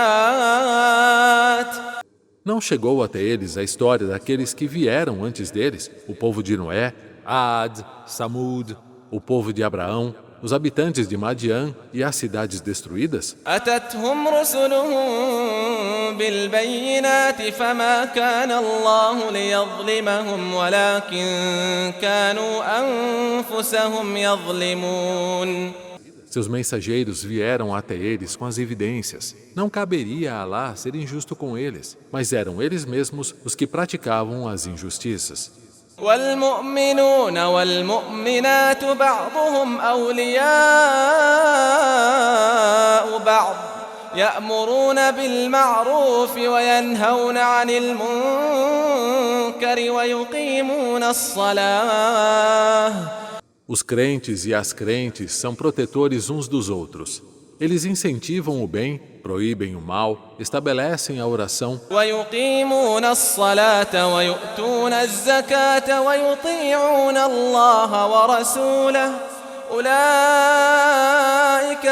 Não chegou até eles a história daqueles que vieram antes deles, o povo de Noé, Ad, Samud, o povo de Abraão, os habitantes de Madian e as cidades destruídas? أتتهم رسلهم بالبينات فما كان الله ليظلمهم ولكن كانوا أنفسهم يظلمون. Seus mensageiros vieram até eles com as evidências. Não caberia a Alá ser injusto com eles, mas eram eles mesmos os que praticavam as injustiças. والمؤمنون والمؤمنات بعضهم أولياء بعض يأمرون بالمعروف وينهون عن المنكر ويقيمون الصلاة. Os crentes e as crentes são protetores uns dos outros. Eles incentivam o bem, proíbem o mal, estabelecem a oração ويقيمون الصلاة ويؤتون الزكاة ويطيعون الله ورسوله أولئك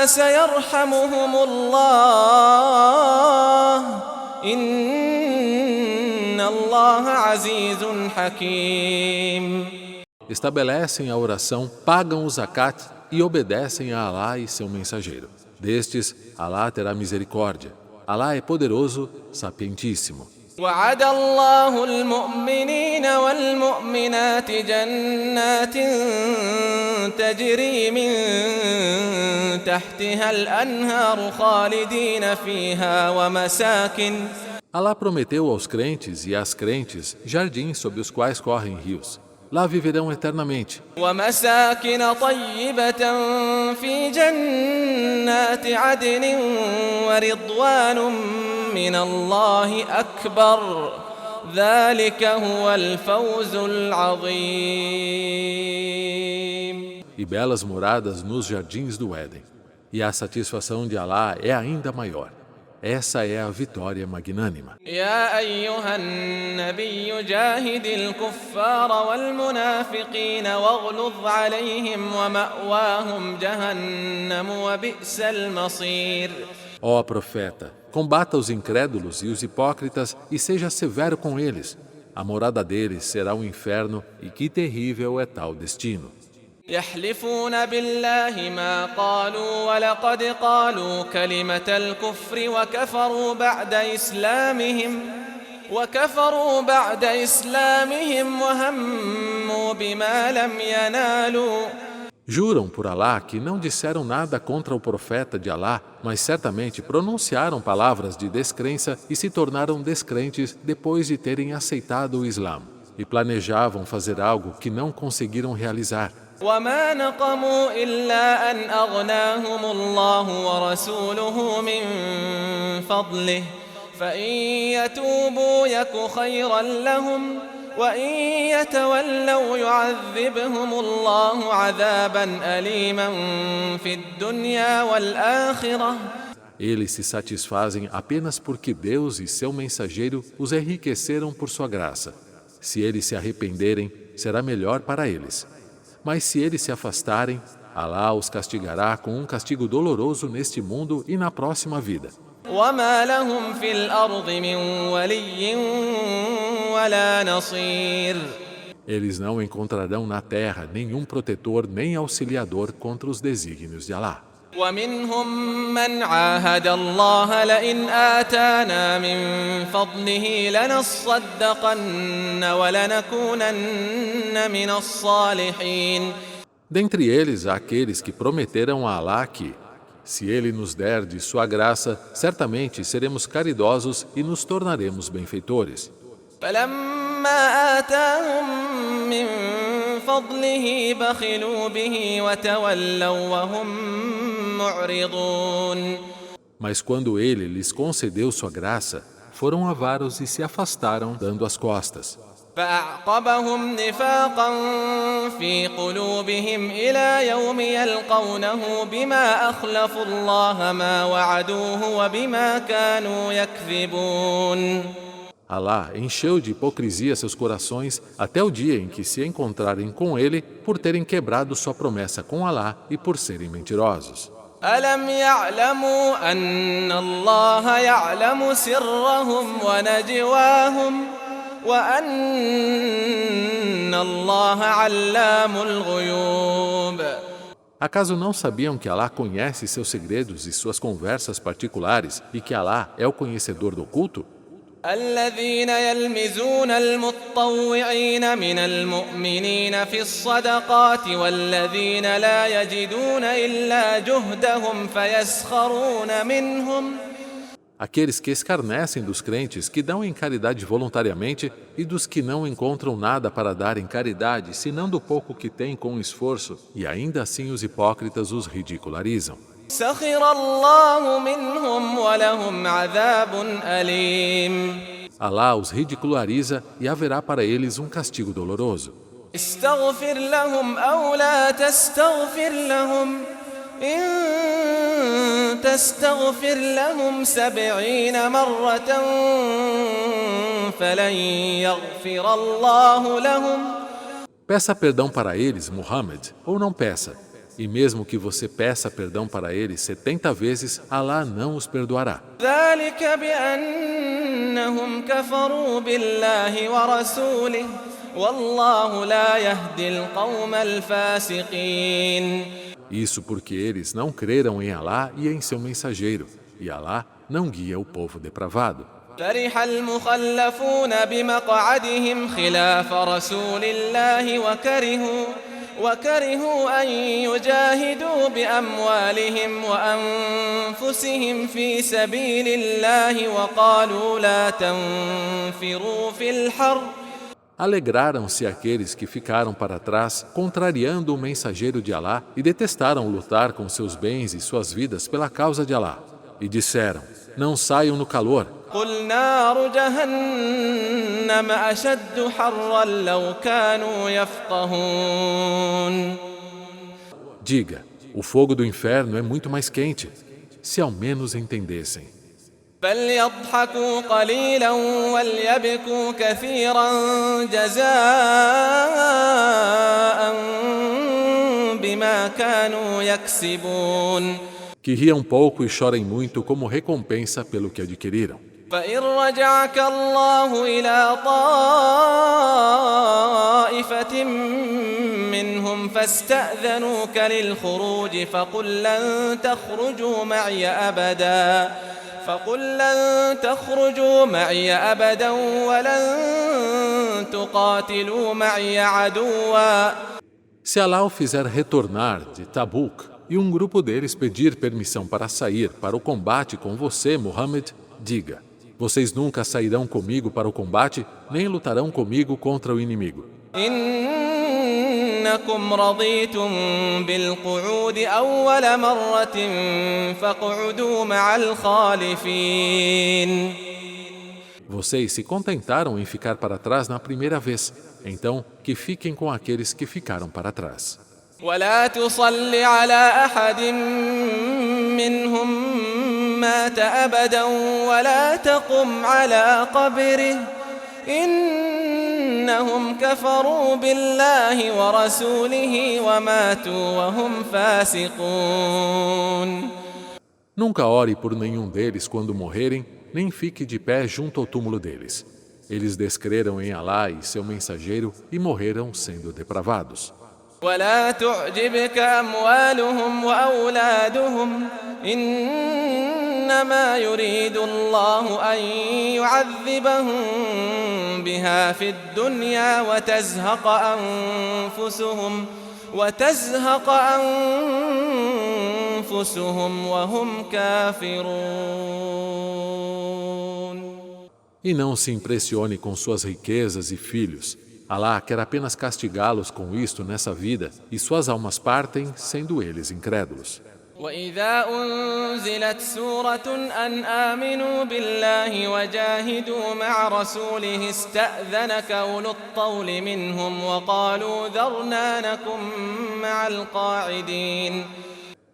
سيرحمهم الله إن الله عزيز حكيم. estabelecem a oração, pagam o zakat e obedecem a Alá e seu mensageiro. Destes, Alá terá misericórdia. Alá é poderoso, sapientíssimo. وعد الله المؤمنين والمؤمنات جنات تجري من تحتها الأنهار خالدين فيها ومساكن. Alá prometeu aos crentes e às crentes jardins sob os quais correm rios. lá viverão eternamente. ومساكن طيبة في جنات عدن ورضوان من الله أكبر ذلك هو الفوز العظيم. E belas moradas nos jardins do Éden. E a satisfação de Alá é ainda maior. Essa é a vitória magnânima. يا أيها النبي جاهد الكفار والمنافقين واغلظ عليهم ومأواهم جهنم وبئس المصير. Ó profeta, combata os incrédulos e os hipócritas e seja severo com eles. A morada deles será o inferno e que terrível é tal destino. يحلفون بالله ما قالوا ولقد قالوا كلمة الكفر وكفروا بعد إسلامهم وهموا بما لم ينالوا. Juram por Alá que não disseram nada contra o profeta de Alá, mas certamente pronunciaram palavras de descrença e se tornaram descrentes depois de terem aceitado o Islã. E planejavam fazer algo que não conseguiram realizar. وما نقموا إلا أن أغناهم الله ورسوله من فضله فإن يتوبوا يك خيرا لهم وإن يتولوا يعذبهم الله عذابا أليما في الدنيا والآخرة. Eles se satisfazem apenas porque Deus e seu mensageiro os enriqueceram por sua graça. Se eles se arrependerem, será melhor para eles. Mas se eles se afastarem, Alá os castigará com um castigo doloroso neste mundo e na próxima vida. وما لهم في الأرض من ولي ولا نصير. Eles não encontrarão na terra nenhum protetor nem auxiliador contra os desígnios de Alá. ومنهم من عاهد الله لئن آتانا من فضله لنصدقن ولنكونن من الصالحين. Dentre eles há aqueles que prometeram a Alá que, se Ele nos der de sua graça, certamente seremos caridosos e nos tornaremos benfeitores. فلما آتاهم من فضله بخلوا به وتولوا وهم معرضون. Mas quando Ele lhes concedeu sua graça, foram avaros e se afastaram, dando as costas. فأعقبهم نفاقا في قلوبهم إلى يوم يلقونه بما أخلفوا الله ما وعدوه وبما كانوا يكذبون. Alá encheu de hipocrisia seus corações até o dia em que se encontrarem com Ele por terem quebrado sua promessa com Alá e por serem mentirosos. ألم يعلموا أن الله يعلم سرهم ونجواهم وأن الله علام الغيوب. Acaso não sabiam que Alá conhece seus segredos e suas conversas particulares e que Alá é o conhecedor do oculto? الذين يلمزون المطوعين من المؤمنين في الصدقات والذين لا يجدون إلا جهدهم فيسخرون منهم. Aqueles que escarnecem dos crentes que dão em caridade voluntariamente e dos que não encontram nada para dar em caridade senão do pouco que têm com esforço, e ainda assim os hipócritas os ridicularizam. سخر الله منهم ولهم عذاب أليم. Alá os ridiculariza e haverá para eles um castigo doloroso. استغفر لهم أو لا تستغفر لهم إن تستغفر لهم 70 مرة فلن يغفر الله لهم. Peça perdão para eles, Muhammad, ou não peça. E mesmo que você peça perdão para eles 70 vezes, Alá não os perdoará. ذلك بأنهم كفروا بالله ورسوله والله لا يهدي القوم الفاسقين. Isso porque eles não creram em Alá e em seu mensageiro, e Alá não guia o povo depravado. فرح المخلفون بمقعدهم خلاف رسول الله وكرهوا أن يجاهدوا بأموالهم وأنفسهم في سبيل الله وقالوا لا تنفروا في الحر. Alegraram-se aqueles que ficaram para trás, contrariando o mensageiro de Alá, e detestaram lutar com seus bens e suas vidas pela causa de Alá. E disseram: não saiam no calor. قل نار جهنم أشد حرا لو كانوا يفقهون. Diga, o fogo do inferno é muito mais quente, se ao menos entendessem. فليضحكوا قليلا وليبكوا كثيرا جزاء بما كانوا يكسبون. Que riam pouco e chorem muito como recompensa pelo que adquiriram. فإن رجعك الله إلى طائفة منهم فاستأذنوك للخروج فقل لن تخرجوا معي أبدا ولن تقاتلوا معي عدوا. Se Alá o fizer retornar de Tabuk e um grupo deles pedir permissão para sair para o combate com você, Muhammad, diga: vocês nunca sairão comigo para o combate, nem lutarão comigo contra o inimigo. إنكم رضيتم بالقعود أول مرة فاقعدوا مع الخالفين. Vocês se contentaram em ficar para trás na primeira vez, então que fiquem com aqueles que ficaram para trás. ولا تصل على أحد منهم مات أبدا ولا تقم على قبره إنهم كفروا بالله ورسوله وماتوا وهم فاسقون. Nunca ore por nenhum deles quando morrerem, nem fique de pé junto ao túmulo deles. Eles descreram em Alá e seu mensageiro e morreram sendo depravados. ولا تعجبك أموالهم وأولادهم إنما يريد الله أن يعذبهم بها في الدنيا وتزهق أنفسهم وهم كافرون. E não se impressione com suas riquezas e filhos. Alá quer apenas castigá-los com isto nessa vida, e suas almas partem, sendo eles incrédulos. وإذا أنزلت سورة أن آمنوا بالله وجاهدوا مع رسوله استأذنك أولو الطول منهم وقالوا ذرنا نكن مع القاعدين.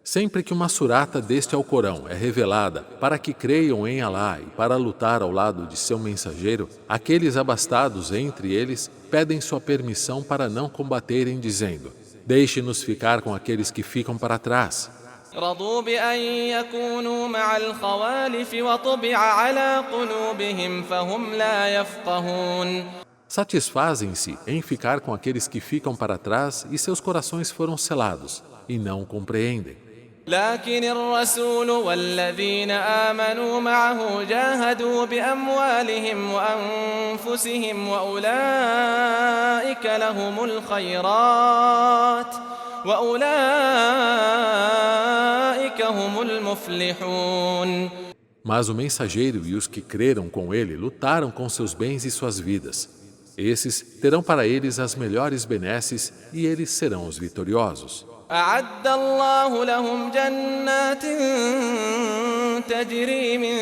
Sempre que uma surata deste Alcorão é revelada para que creiam em Alá e para lutar ao lado de seu mensageiro, aqueles abastados entre eles pedem sua permissão para não combaterem, dizendo: deixe-nos ficar com aqueles que ficam para trás. رضوا بأن يكونوا مع الخوالف وطبع على قلوبهم فهم لا يفقهون. Satisfazem-se em ficar com aqueles que ficam para trás e seus corações foram selados e não compreendem. لكن الرسول والذين آمنوا معه جاهدوا بأموالهم وأنفسهم وأولئك لهم الخيرات وأولئك هم المفلحون. Mas o mensageiro e os que creram com ele lutaram com seus bens e suas vidas. Esses terão para eles as melhores benesses e eles serão os vitoriosos. أعد الله لهم جنات تجري من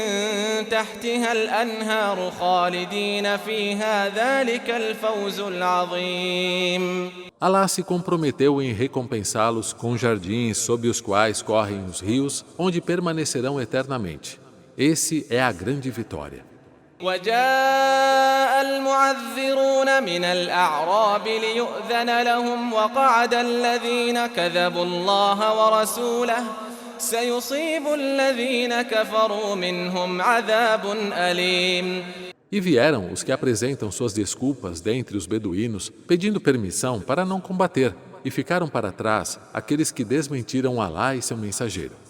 تحتها الأنهار خالدين فيها ذلك الفوز العظيم. Alá se comprometeu em recompensá-los com jardins sob os quais correm os rios, onde permanecerão eternamente. Esse é a grande vitória. وجاء المعذرون من الأعراب ليؤذن لهم وقعد الذين كذبوا الله ورسوله سيصيب الذين كفروا منهم عذاب أليم. E vieram os que apresentam suas desculpas dentre os beduínos, pedindo permissão para não combater, e ficaram para trás aqueles que desmentiram Alá e seu mensageiro.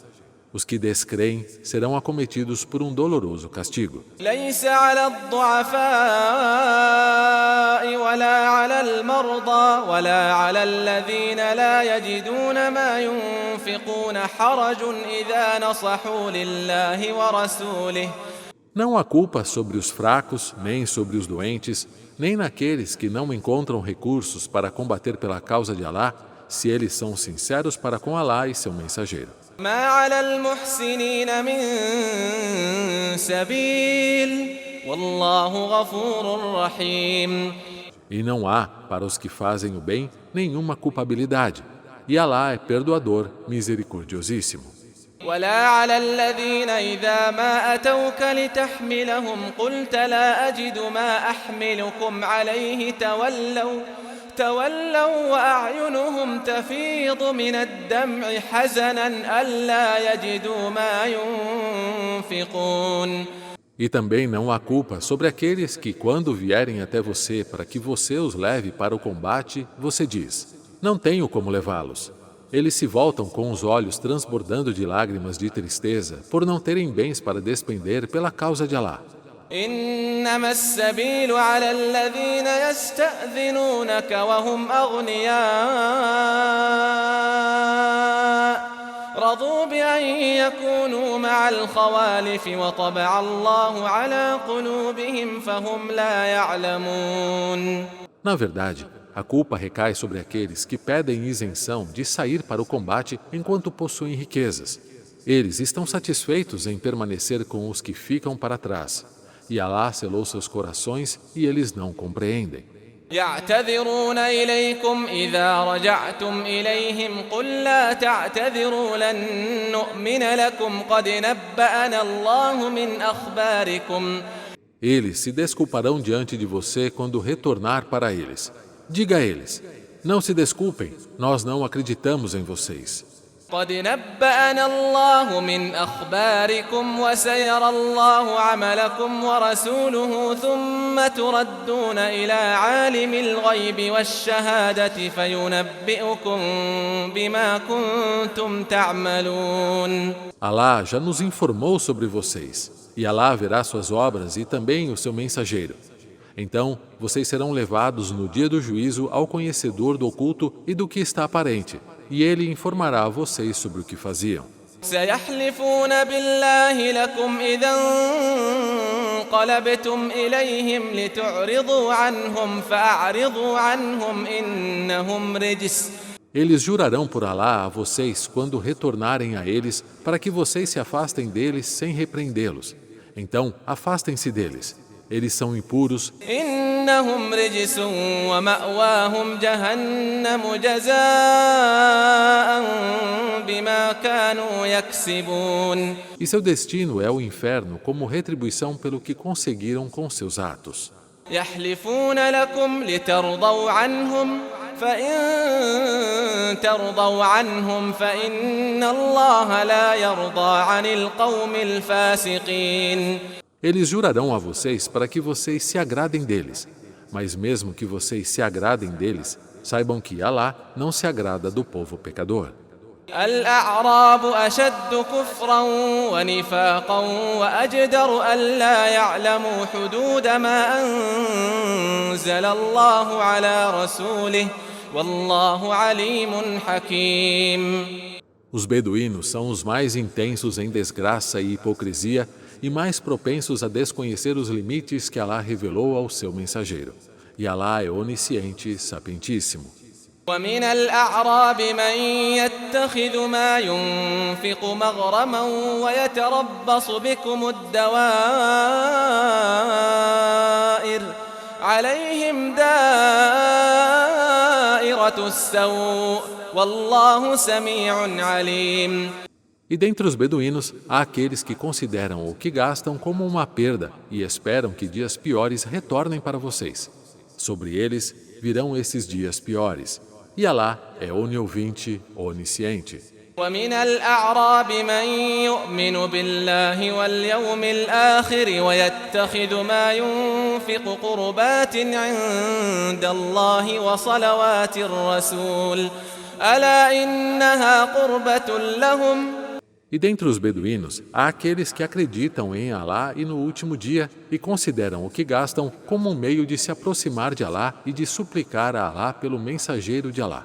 Os que descreem serão acometidos por um doloroso castigo. ليس على الضعفاء ولا على المرضى ولا على الذين لا يجدون ما ينفقون حرج إذا نصحوا لله ورسوله Não há culpa sobre os fracos, nem sobre os doentes, nem naqueles que não encontram recursos para combater pela causa de Alá, se eles são sinceros para com Alá e seu mensageiro. ما على المحسنين من سبيل والله غفور رحيم. E não há, para os que fazem o bem, nenhuma culpabilidade. E Alá é perdoador, misericordiosíssimo. ولا على الذين إذا ما أتوك لتحملهم قلت لا أجد ما أحملكم عليه تولوا وأعينهم تفيض من الدمع حزنا ألا يجدوا ما ينفقون. E também não há culpa sobre aqueles que, quando vierem até você para que você os leve para o combate, você diz: não tenho como levá-los. Eles se voltam com os olhos transbordando de lágrimas de tristeza por não terem bens para despender pela causa de Alá. إنما السبيل على الذين يستأذنونك وهم أغنياء رضوا بأن يكونوا مع الخوالف وطبع الله على قلوبهم فهم لا يعلمون. Na verdade, a culpa recai sobre aqueles que pedem isenção de sair para o combate enquanto possuem riquezas. Eles estão satisfeitos em permanecer com os que ficam para trás. E Alá selou seus corações e eles não compreendem. يعتذرون إليكم إذا رجعتم إليهم قل لا تعتذروا لن نؤمن لكم قد نبأنا الله من أخباركم. Eles se desculparão diante de você quando retornar para eles. Diga a eles: não se desculpem, nós não acreditamos em vocês. قد نبأنا الله من أخباركم وسيرى الله عملكم ورسوله ثم تردون إلى عالم الغيب والشهادة فينبئكم بما كنتم تعملون. Alá já nos informou sobre vocês, e Alá verá suas obras e também o seu mensageiro. Então, vocês serão levados no dia do juízo ao conhecedor do oculto e do que está aparente, e ele informará a vocês sobre o que faziam. سيحلفون بالله لكم إذا انقلبتم إليهم لتعرضوا عنهم فأعرضوا عنهم إنهم رجس. Eles jurarão por Alá a vocês quando retornarem a eles para que vocês se afastem deles sem repreendê-los. Então, afastem-se deles. Eles são impuros. إنهم رجس ومأواهم جهنم جزاء بما كانوا يكسبون. E seu destino é o inferno como retribuição pelo que conseguiram com seus atos. يحلفون لكم لترضوا عنهم فإن ترضوا عنهم فإن الله لا يرضى عن القوم الفاسقين. Eles jurarão a vocês para que vocês se agradem deles. Mas mesmo que vocês se agradem deles, saibam que Alá não se agrada do povo pecador. الأعراب أشد كفرا ونفاقا وأجدر ألا يعلموا حدود ما أنزل الله على رسوله والله عليم حكيم. Os beduínos são os mais intensos em desgraça e hipocrisia e mais propensos a desconhecer os limites que Alá revelou ao seu mensageiro. E Alá é onisciente, sapientíssimo. ومن الأعراب من يتخذ ما ينفق مغرما ويتربص بكم الدوائر عليهم دائرة السوء والله سميع عليم. E dentre os beduínos, há aqueles que consideram o que gastam como uma perda e esperam que dias piores retornem para vocês. Sobre eles virão esses dias piores. E Alá é oniovinte, onisciente. ومن الأعراب من يؤمن بالله واليوم الآخر ويتخذ ما ينفق قربات عند الله وصلوات الرسول ألا إنها قربة لهم. E dentre os beduínos, há aqueles que acreditam em Alá e no último dia e consideram o que gastam como um meio de se aproximar de Alá e de suplicar a Alá pelo mensageiro de Alá.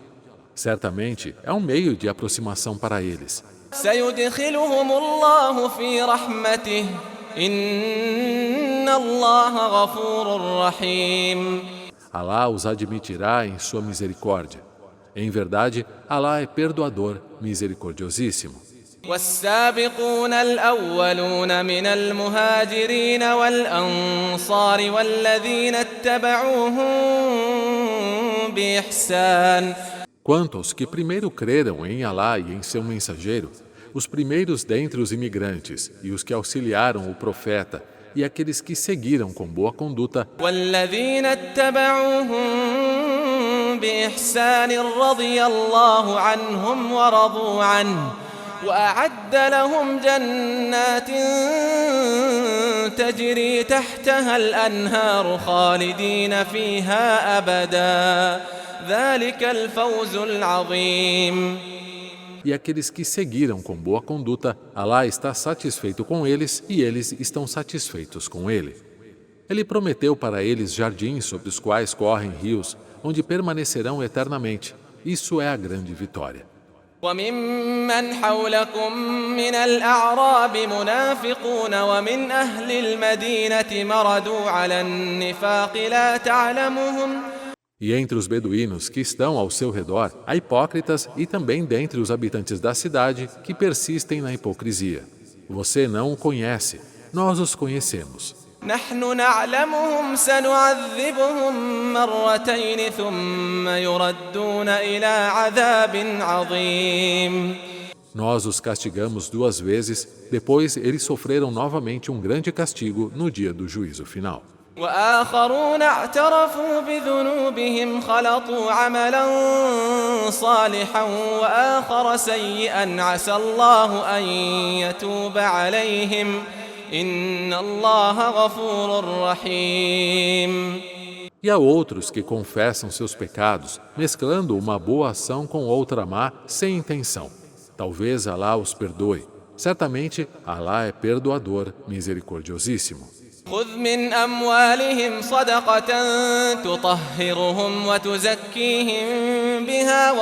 Certamente é um meio de aproximação para eles. سيدخلهم الله في رحمته إن الله غفور رحيم. Alá os admitirá em sua misericórdia. Em verdade, Alá é perdoador, misericordiosíssimo. والسابقون الأولون من المهاجرين والأنصار والذين اتبعوهم بإحسان. Quanto aos que primeiro creram em Alá e em seu mensageiro, os primeiros dentre os imigrantes e os que auxiliaram o profeta e aqueles que seguiram com boa conduta, والذين اتبعوهم بإحسان رضي الله عنهم ورضوا عنه وأعد لهم جنات تجري تحتها الأنهار خالدين فيها أبدا ذلك الفوز العظيم. e aqueles que seguiram com boa conduta, Alá está satisfeito com eles e eles estão satisfeitos com ele. Ele prometeu para eles jardins sobre os quais correm rios, onde permanecerão eternamente. Isso é a grande vitória. وممن حولكم من الأعراب منافقون ومن أهل المدينة مردوا على النفاق لا تعلمهم. E entre os beduínos que estão ao seu redor, há hipócritas e também dentre os habitantes da cidade que persistem na hipocrisia. Você não o conhece, nós os conhecemos. نحن نعلمهم سنعذبهم مرتين ثم يردون إلى عذاب عظيم. Nós os castigamos 2 vezes, depois eles sofreram novamente um grande castigo no dia do juízo final. وآخرون اعترفوا بذنوبهم خلطوا عملا صالحا وآخر سيئا عسى الله أن يتوب عليهم إن الله غفور رحيم. E há outros que confessam seus pecados, mesclando uma boa ação com outra má, sem intenção. Talvez Alá os perdoe. Certamente, Alá é perdoador, misericordiosíssimo. خذ من أموالهم صدقة تطهرهم وتزكيهم بها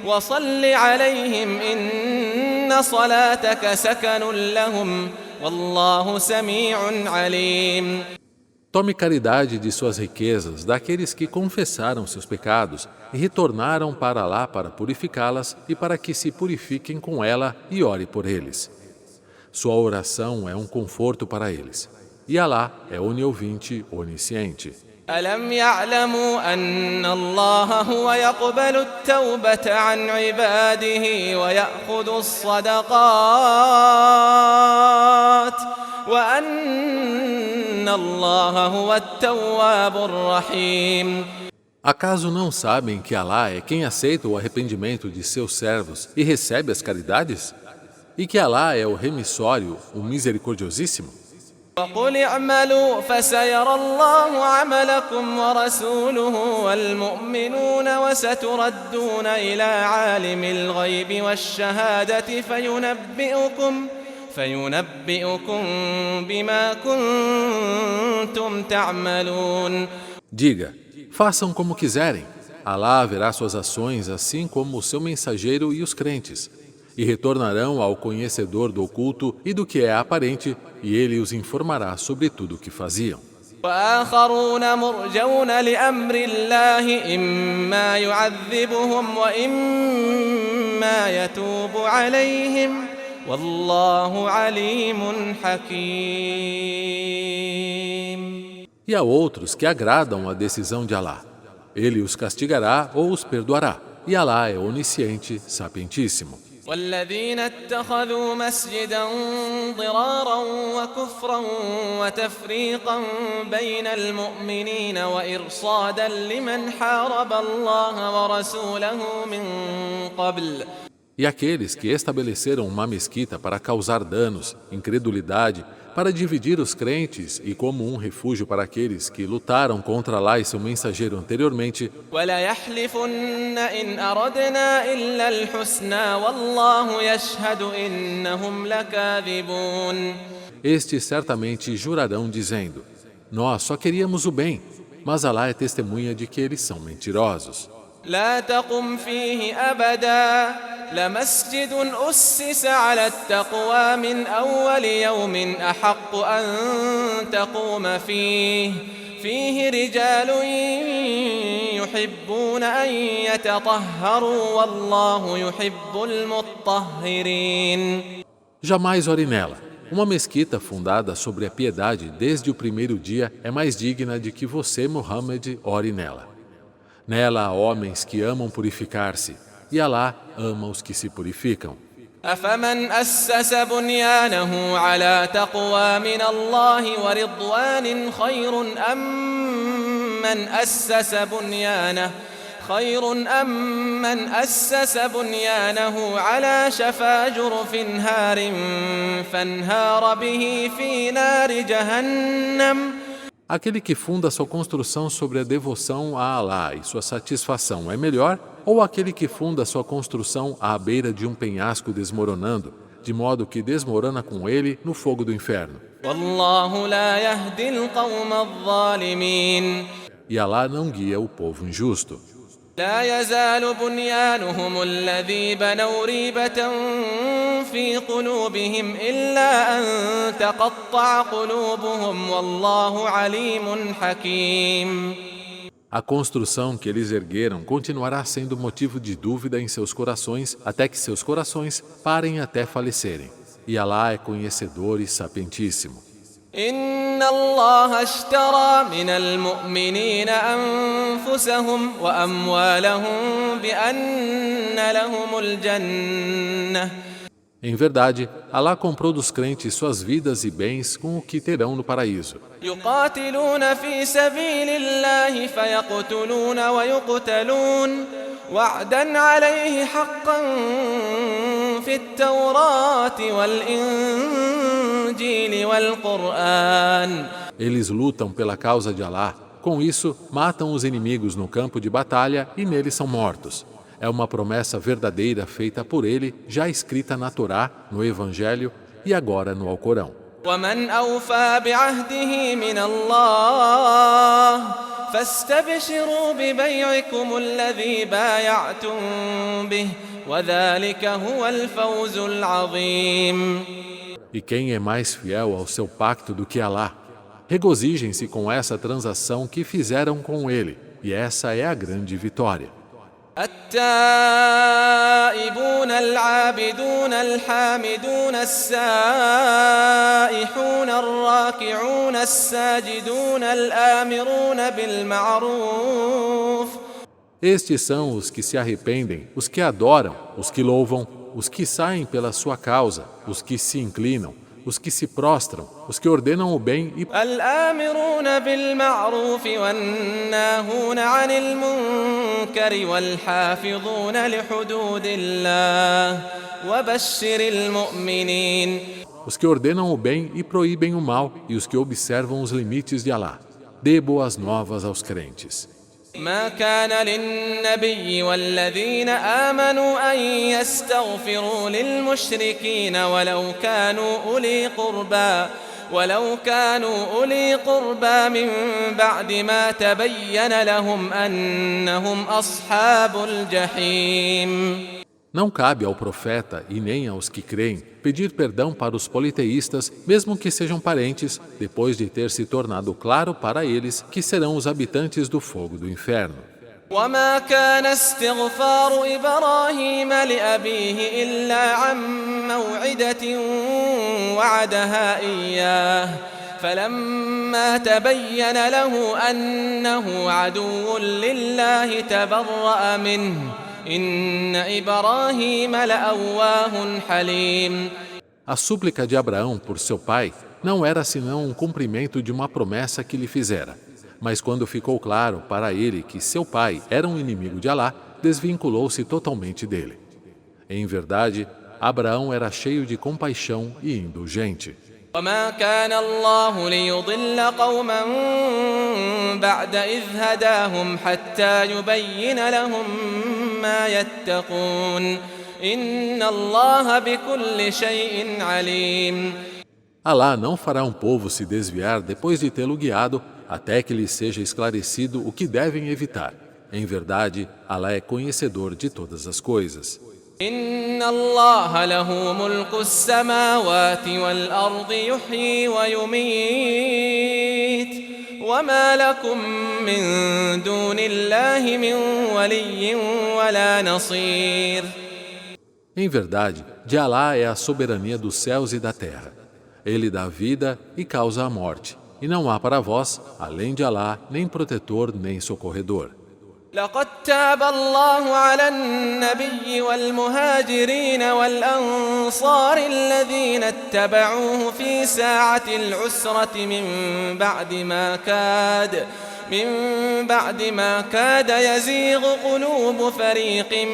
وصل عليهم إن صلاتك سكن لهم والله سميع عليم. Tome caridade de suas riquezas daqueles que confessaram seus pecados e retornaram para Alá para purificá-las e para que se purifiquem com ela e ore por eles. Sua oração é um conforto para eles. E Alá é oniovinte, onisciente. ألم يعلموا أن الله هو يقبل التوبة عن عباده ويأخذ الصدقات وأن الله هو التواب الرحيم. Acaso não sabem que Alá é quem aceita o arrependimento de seus servos e recebe as caridades? E que Alá é o remissório, o misericordiosíssimo? وقل اعملوا فسيرى الله عملكم ورسوله والمؤمنون وستردون إلى عالم الغيب والشهادة فينبئكم بما كنتم تعملون. Diga, façam como quiserem. Alá verá suas ações, assim como o seu mensageiro e os crentes. E retornarão ao conhecedor do oculto e do que é aparente, e ele os informará sobre tudo o que faziam. وآخرون مرجون لأمر الله إما يعذبهم وإما يتوب عليهم والله عليم حكيم. E há outros que agradam a decisão de Alá. Ele os castigará ou os perdoará. E Alá é onisciente, sapientíssimo. والذين اتخذوا مسجدا ضرارا وكفرا وتفريقا بين المؤمنين وإرصادا لمن حارب الله ورسوله من قبل. E aqueles que estabeleceram uma mesquita para causar danos, incredulidade, para dividir os crentes e como um refúgio para aqueles que lutaram contra Alá e seu mensageiro anteriormente, وَلَيَحْلِفُنَّ إِنْ أَرَدْنَا إِلَّا الْحُسْنَى وَاللَّهُ يَشْهَدُ إِنَّهُمْ لَكَاذِبُونَ. estes certamente jurarão dizendo: nós só queríamos o bem, mas Alá é testemunha de que eles são mentirosos. لا تقم فيه أبدا لمسجد أسس على التقوى من أول يوم أحق أن تقوم فيه رجال يحبون أن يتطهروا والله يحب المطهرين. Jamais ore nela. Uma mesquita fundada sobre a piedade desde o primeiro dia é mais digna de que você, Muhammad, ore nela. Nela há homens que amam purificar-se, e Alá ama os que se purificam. أفمن أسس بنيانه على تقوى من الله ورضوان خير أم من أسس بنيانه على شفا جرف هار فانهار به في نار جهنم. Aquele que funda sua construção sobre a devoção a Alá e sua satisfação é melhor, ou aquele que funda sua construção à beira de um penhasco desmoronando, de modo que desmorona com ele no fogo do inferno? والله لا يهدي القوم الظالمين. E Alá não guia o povo injusto. لا يزال بنيانهم الذي بنوا ريبة في قلوبهم إلا أن تقطع قلوبهم والله عليم حكيم. A construção que eles ergueram continuará sendo motivo de dúvida em seus corações até que seus corações parem até falecerem. E Alá é conhecedor e sapientíssimo. إن الله اشترى من المؤمنين أنفسهم وأموالهم بأن لهم الجنة. Em verdade, Alá comprou dos crentes suas vidas e bens com o que terão no paraíso. يقاتلون في سبيل الله فيقتلون ويقتلون وعدا عليه حقا في التوراة والإنجيل والقرآن. Eles lutam pela causa de Alá. Com isso, matam os inimigos no campo de batalha e neles são mortos. É uma promessa verdadeira feita por ele, já escrita na Torá, no Evangelho e agora no Alcorão. ومن أوفى بعهده من الله فاستبشروا ببيعكم الذي بايعتم به وذلك هو الفوز العظيم. E quem é mais fiel ao seu pacto do que Alá? Regozijem-se com essa transação que fizeram com ele, e essa é a grande vitória. التائبون العابدون الحامدون السائحون الراكعون الساجدون الآمرون بالمعروف. Estes são os que se arrependem, os que adoram, os que louvam, os que saem pela sua causa, os que se inclinam, os que se prostram, os que ordenam o bem e الآمرون بالمعروف والناهون عن المنكر والحافظون لحدود الله وبشر المؤمنين. os que ordenam o bem e proíbem o mal e os que observam os limites de Alá. Dê boas novas aos crentes. ما كان للنبي والذين آمنوا أن يستغفروا للمشركين ولو كانوا أولي قربى من بعد ما تبين لهم أنهم أصحاب الجحيم. Não cabe ao profeta e nem aos que creem pedir perdão para os politeístas, mesmo que sejam parentes, depois de ter se tornado claro para eles que serão os habitantes do fogo do inferno. وما كان استغفار إبراهيم لأبيه إلا عن موعدة وعدها إياه فلما تبين له أنه عدو لله تبرأ منه إن إبراهيم لأواه حليم. A súplica de Abraão por seu pai não era senão um cumprimento de uma promessa que lhe fizera. Mas quando ficou claro para ele que seu pai era um inimigo de Alá, desvinculou-se totalmente dele. Em verdade, Abraão era cheio de compaixão e indulgente. وما كان الله ليضل قوما بعد إذ هداهم حتى يبين لهم ما يتقون إن الله بكل شيء عليم. Alá não fará um povo se desviar depois de tê-lo guiado, até que lhe seja esclarecido o que devem evitar. Em verdade, Alá é conhecedor de todas as coisas. إن الله له ملك السماوات والأرض يحيي ويميت وما لكم من دون الله من ولي ولا نصير. Em verdade, de Alá é a soberania dos céus e da terra. Ele dá vida e causa a morte. E não há para vós, além de Alá, nem protetor nem socorredor. لقد تاب الله على النبي والمهاجرين والأنصار الذين اتبعوه في ساعة العسرة من بعد ما كاد يزيغ قلوب فريق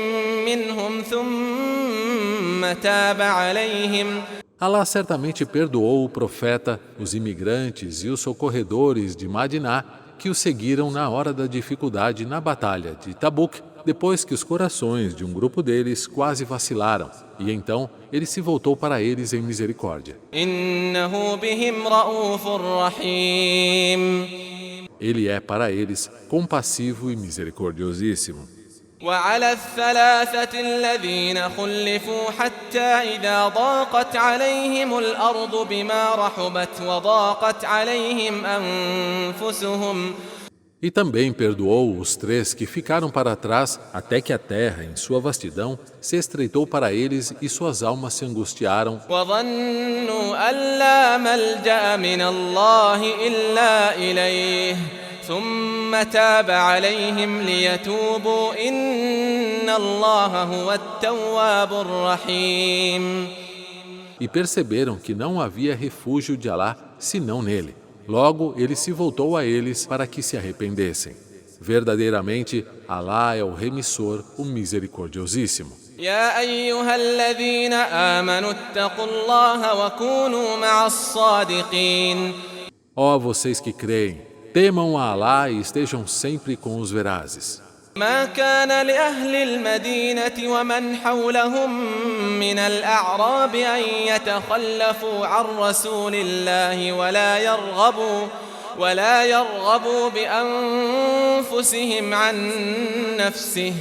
منهم ثم تاب عليهم. Alá certamente perdoou o profeta, os imigrantes e os socorredores de Madiná que o seguiram na hora da dificuldade na batalha de Tabuk, depois que os corações de um grupo deles quase vacilaram, e então ele se voltou para eles em misericórdia. إنه بهم رؤوف رحيم. Ele é para eles compassivo e misericordiosíssimo. وعلى الثلاثة الذين خلفوا حتى إذا ضاقت عليهم الأرض بما رحبت وضاقت عليهم أنفسهم. E também perdoou os 3 que ficaram para trás, até que a terra, em sua vastidão, se estreitou para eles e suas almas se angustiaram. وظنوا أن لا ملجأ من الله إلا إليه ثم تاب عليهم ليتوبوا إن الله هو التواب الرحيم. E perceberam que não havia refúgio de Alá senão nele. Logo, ele se voltou a eles para que se arrependessem. Verdadeiramente, Alá é o remissor, o misericordiosíssimo. يا أيها الذين آمنوا اتقوا الله وكونوا مع الصادقين. Ó vocês que creem, temam a Alá e estejam sempre com os verazes. ما كان لأهل المدينة ومن حولهم من الأعراب أن يتخلفوا عن رسول الله ولا يرغبوا بأنفسهم عن نفسه.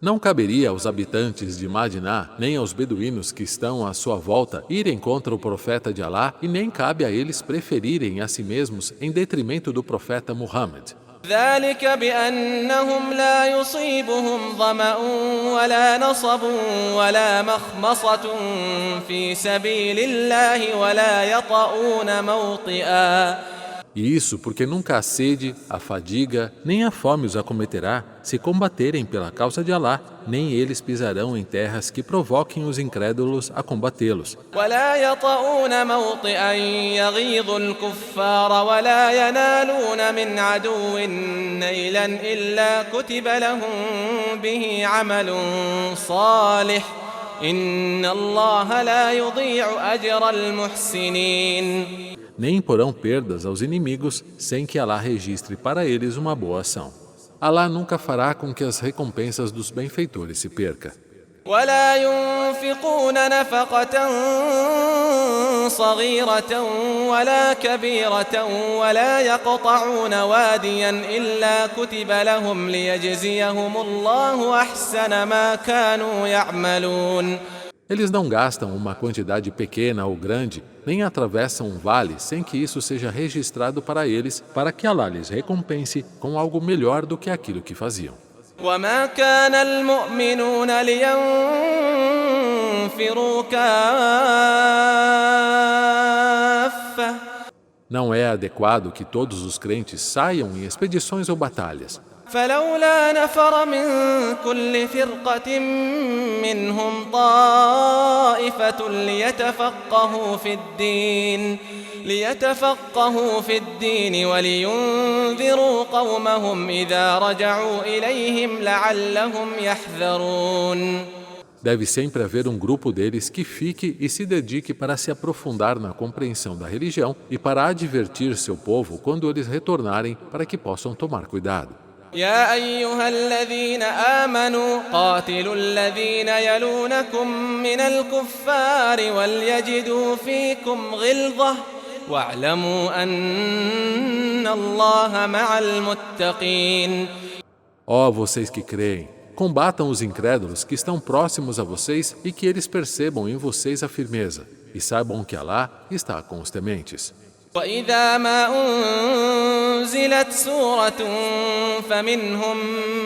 Não caberia aos habitantes de Madiná, nem aos beduínos que estão à sua volta, irem contra o profeta de Alá, e nem cabe a eles preferirem a si mesmos em detrimento do profeta Muhammad. ذلك بأنهم لا يصيبهم ظمأ ولا نصب ولا مخمصة في سبيل الله ولا يطؤون موطئا. E isso porque nunca a sede, a fadiga, nem a fome os acometerá, se combaterem pela causa de Alá, nem eles pisarão em terras que provoquem os incrédulos a combatê-los. ولا يطؤون موطئا يغيظ الكفار ولا ينالون من عدو نيلا إلا كتب لهم به عمل صالح إن الله لا يضيع أجر المحسنين. Nem porão perdas aos inimigos sem que Alá registre para eles uma boa ação. Alá nunca fará com que as recompensas dos benfeitores se perca. ولا ينفقون نفقة صغيرة ولا كبيرة ولا يقطعون واديا إلا كتب لهم ليجزيهم الله أحسن ما كانوا يعملون. Eles não gastam uma quantidade pequena ou grande, nem atravessam um vale sem que isso seja registrado para eles, para que Alá lhes recompense com algo melhor do que aquilo que faziam. وما كان المؤمنون لينفروا كافة. Não é adequado que todos os crentes saiam em expedições ou batalhas. فلولا نفر من كل فرقة منهم طائفة ليتفقهوا في الدين ولينذروا قومهم إذا رجعوا إليهم لعلهم يحذرون. Deve sempre haver um grupo deles que fique e se dedique para se aprofundar na compreensão da religião e para advertir seu povo quando eles retornarem para que possam tomar cuidado. يا أيها الذين آمنوا قاتلوا الذين يلونكم من الكفار وليجدوا فيكم غلظة واعلموا أن الله مع المتقين. Ó vocês que creem, combatam os incrédulos que estão próximos a vocês e que eles percebam em vocês a firmeza, e saibam que Alá está com os tementes. وإذا ما أنزلت سورة فمنهم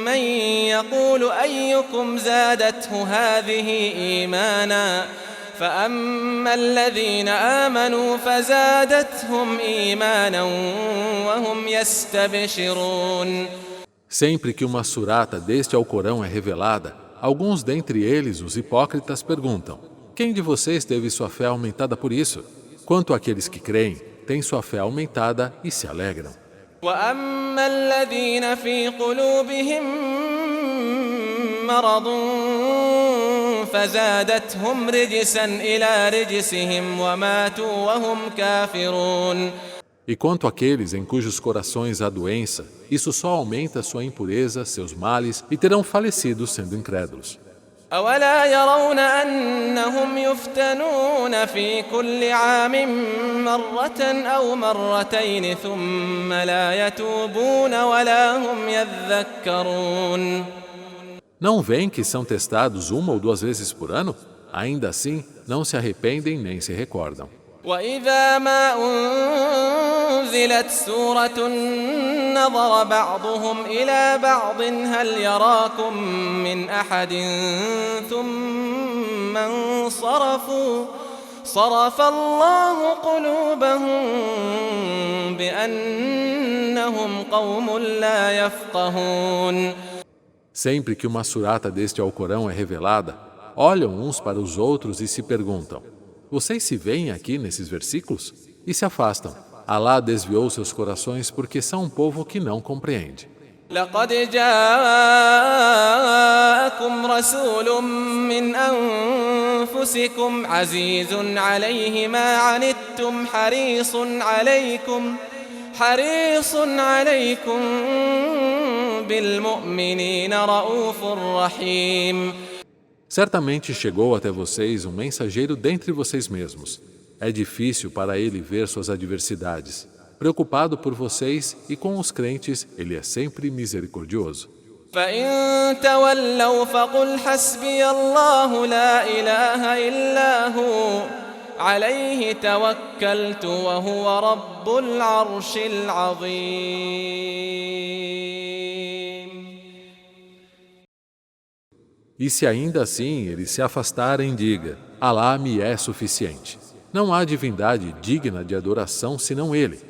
من يقول أيكم زادته هذه إيمانا فأما الذين آمنوا فزادتهم إيمانا وهم يستبشرون. Sempre que uma surata deste Alcorão é revelada, alguns dentre eles, os hipócritas, perguntam: quem de vocês teve sua fé aumentada por isso? Quanto àqueles que creem, têm sua fé aumentada e se alegram. وأما الذين في قلوبهم مرض فزادتهم رجسا إلى رجسهم وماتوا وهم كافرون. E quanto àqueles em cujos corações há doença, isso só aumenta sua impureza, seus males, e terão falecido sendo incrédulos. أولا يرون أنهم يفتنون في كل عام مرة أو مرتين ثم لا يتوبون ولا هم يذكرون. Não veem que são testados uma ou duas vezes por ano? Ainda assim, não se arrependem nem se recordam. وإذا ما أنزلت سورة نظر بعضهم إلى بعض هل يراكم من أحد ثم انصرفوا صرف الله قلوبهم بأنهم قوم لا يفقهون. Sempre que uma surata deste Alcorão é revelada, olham uns para os outros e se perguntam: vocês se veem aqui nesses versículos? E se afastam. Alá desviou seus corações porque são um povo que não compreende. لقد جاءكم رسول من أنفسكم عزيز عليه ما عنتم حريص عليكم بالمؤمنين رؤوف رحيم. Certamente chegou até vocês um mensageiro dentre vocês mesmos. É difícil para ele ver suas adversidades. Preocupado por vocês e com os crentes, ele é sempre misericordioso. فإن تولوا فقل حسبي الله لا إله إلا هو عليه توكلت وهو رب العرش العظيم. E se ainda assim eles se afastarem, diga: Alá me é suficiente. Não há divindade digna de adoração senão Ele.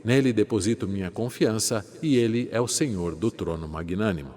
Nele deposito minha confiança e Ele é o Senhor do trono magnânimo.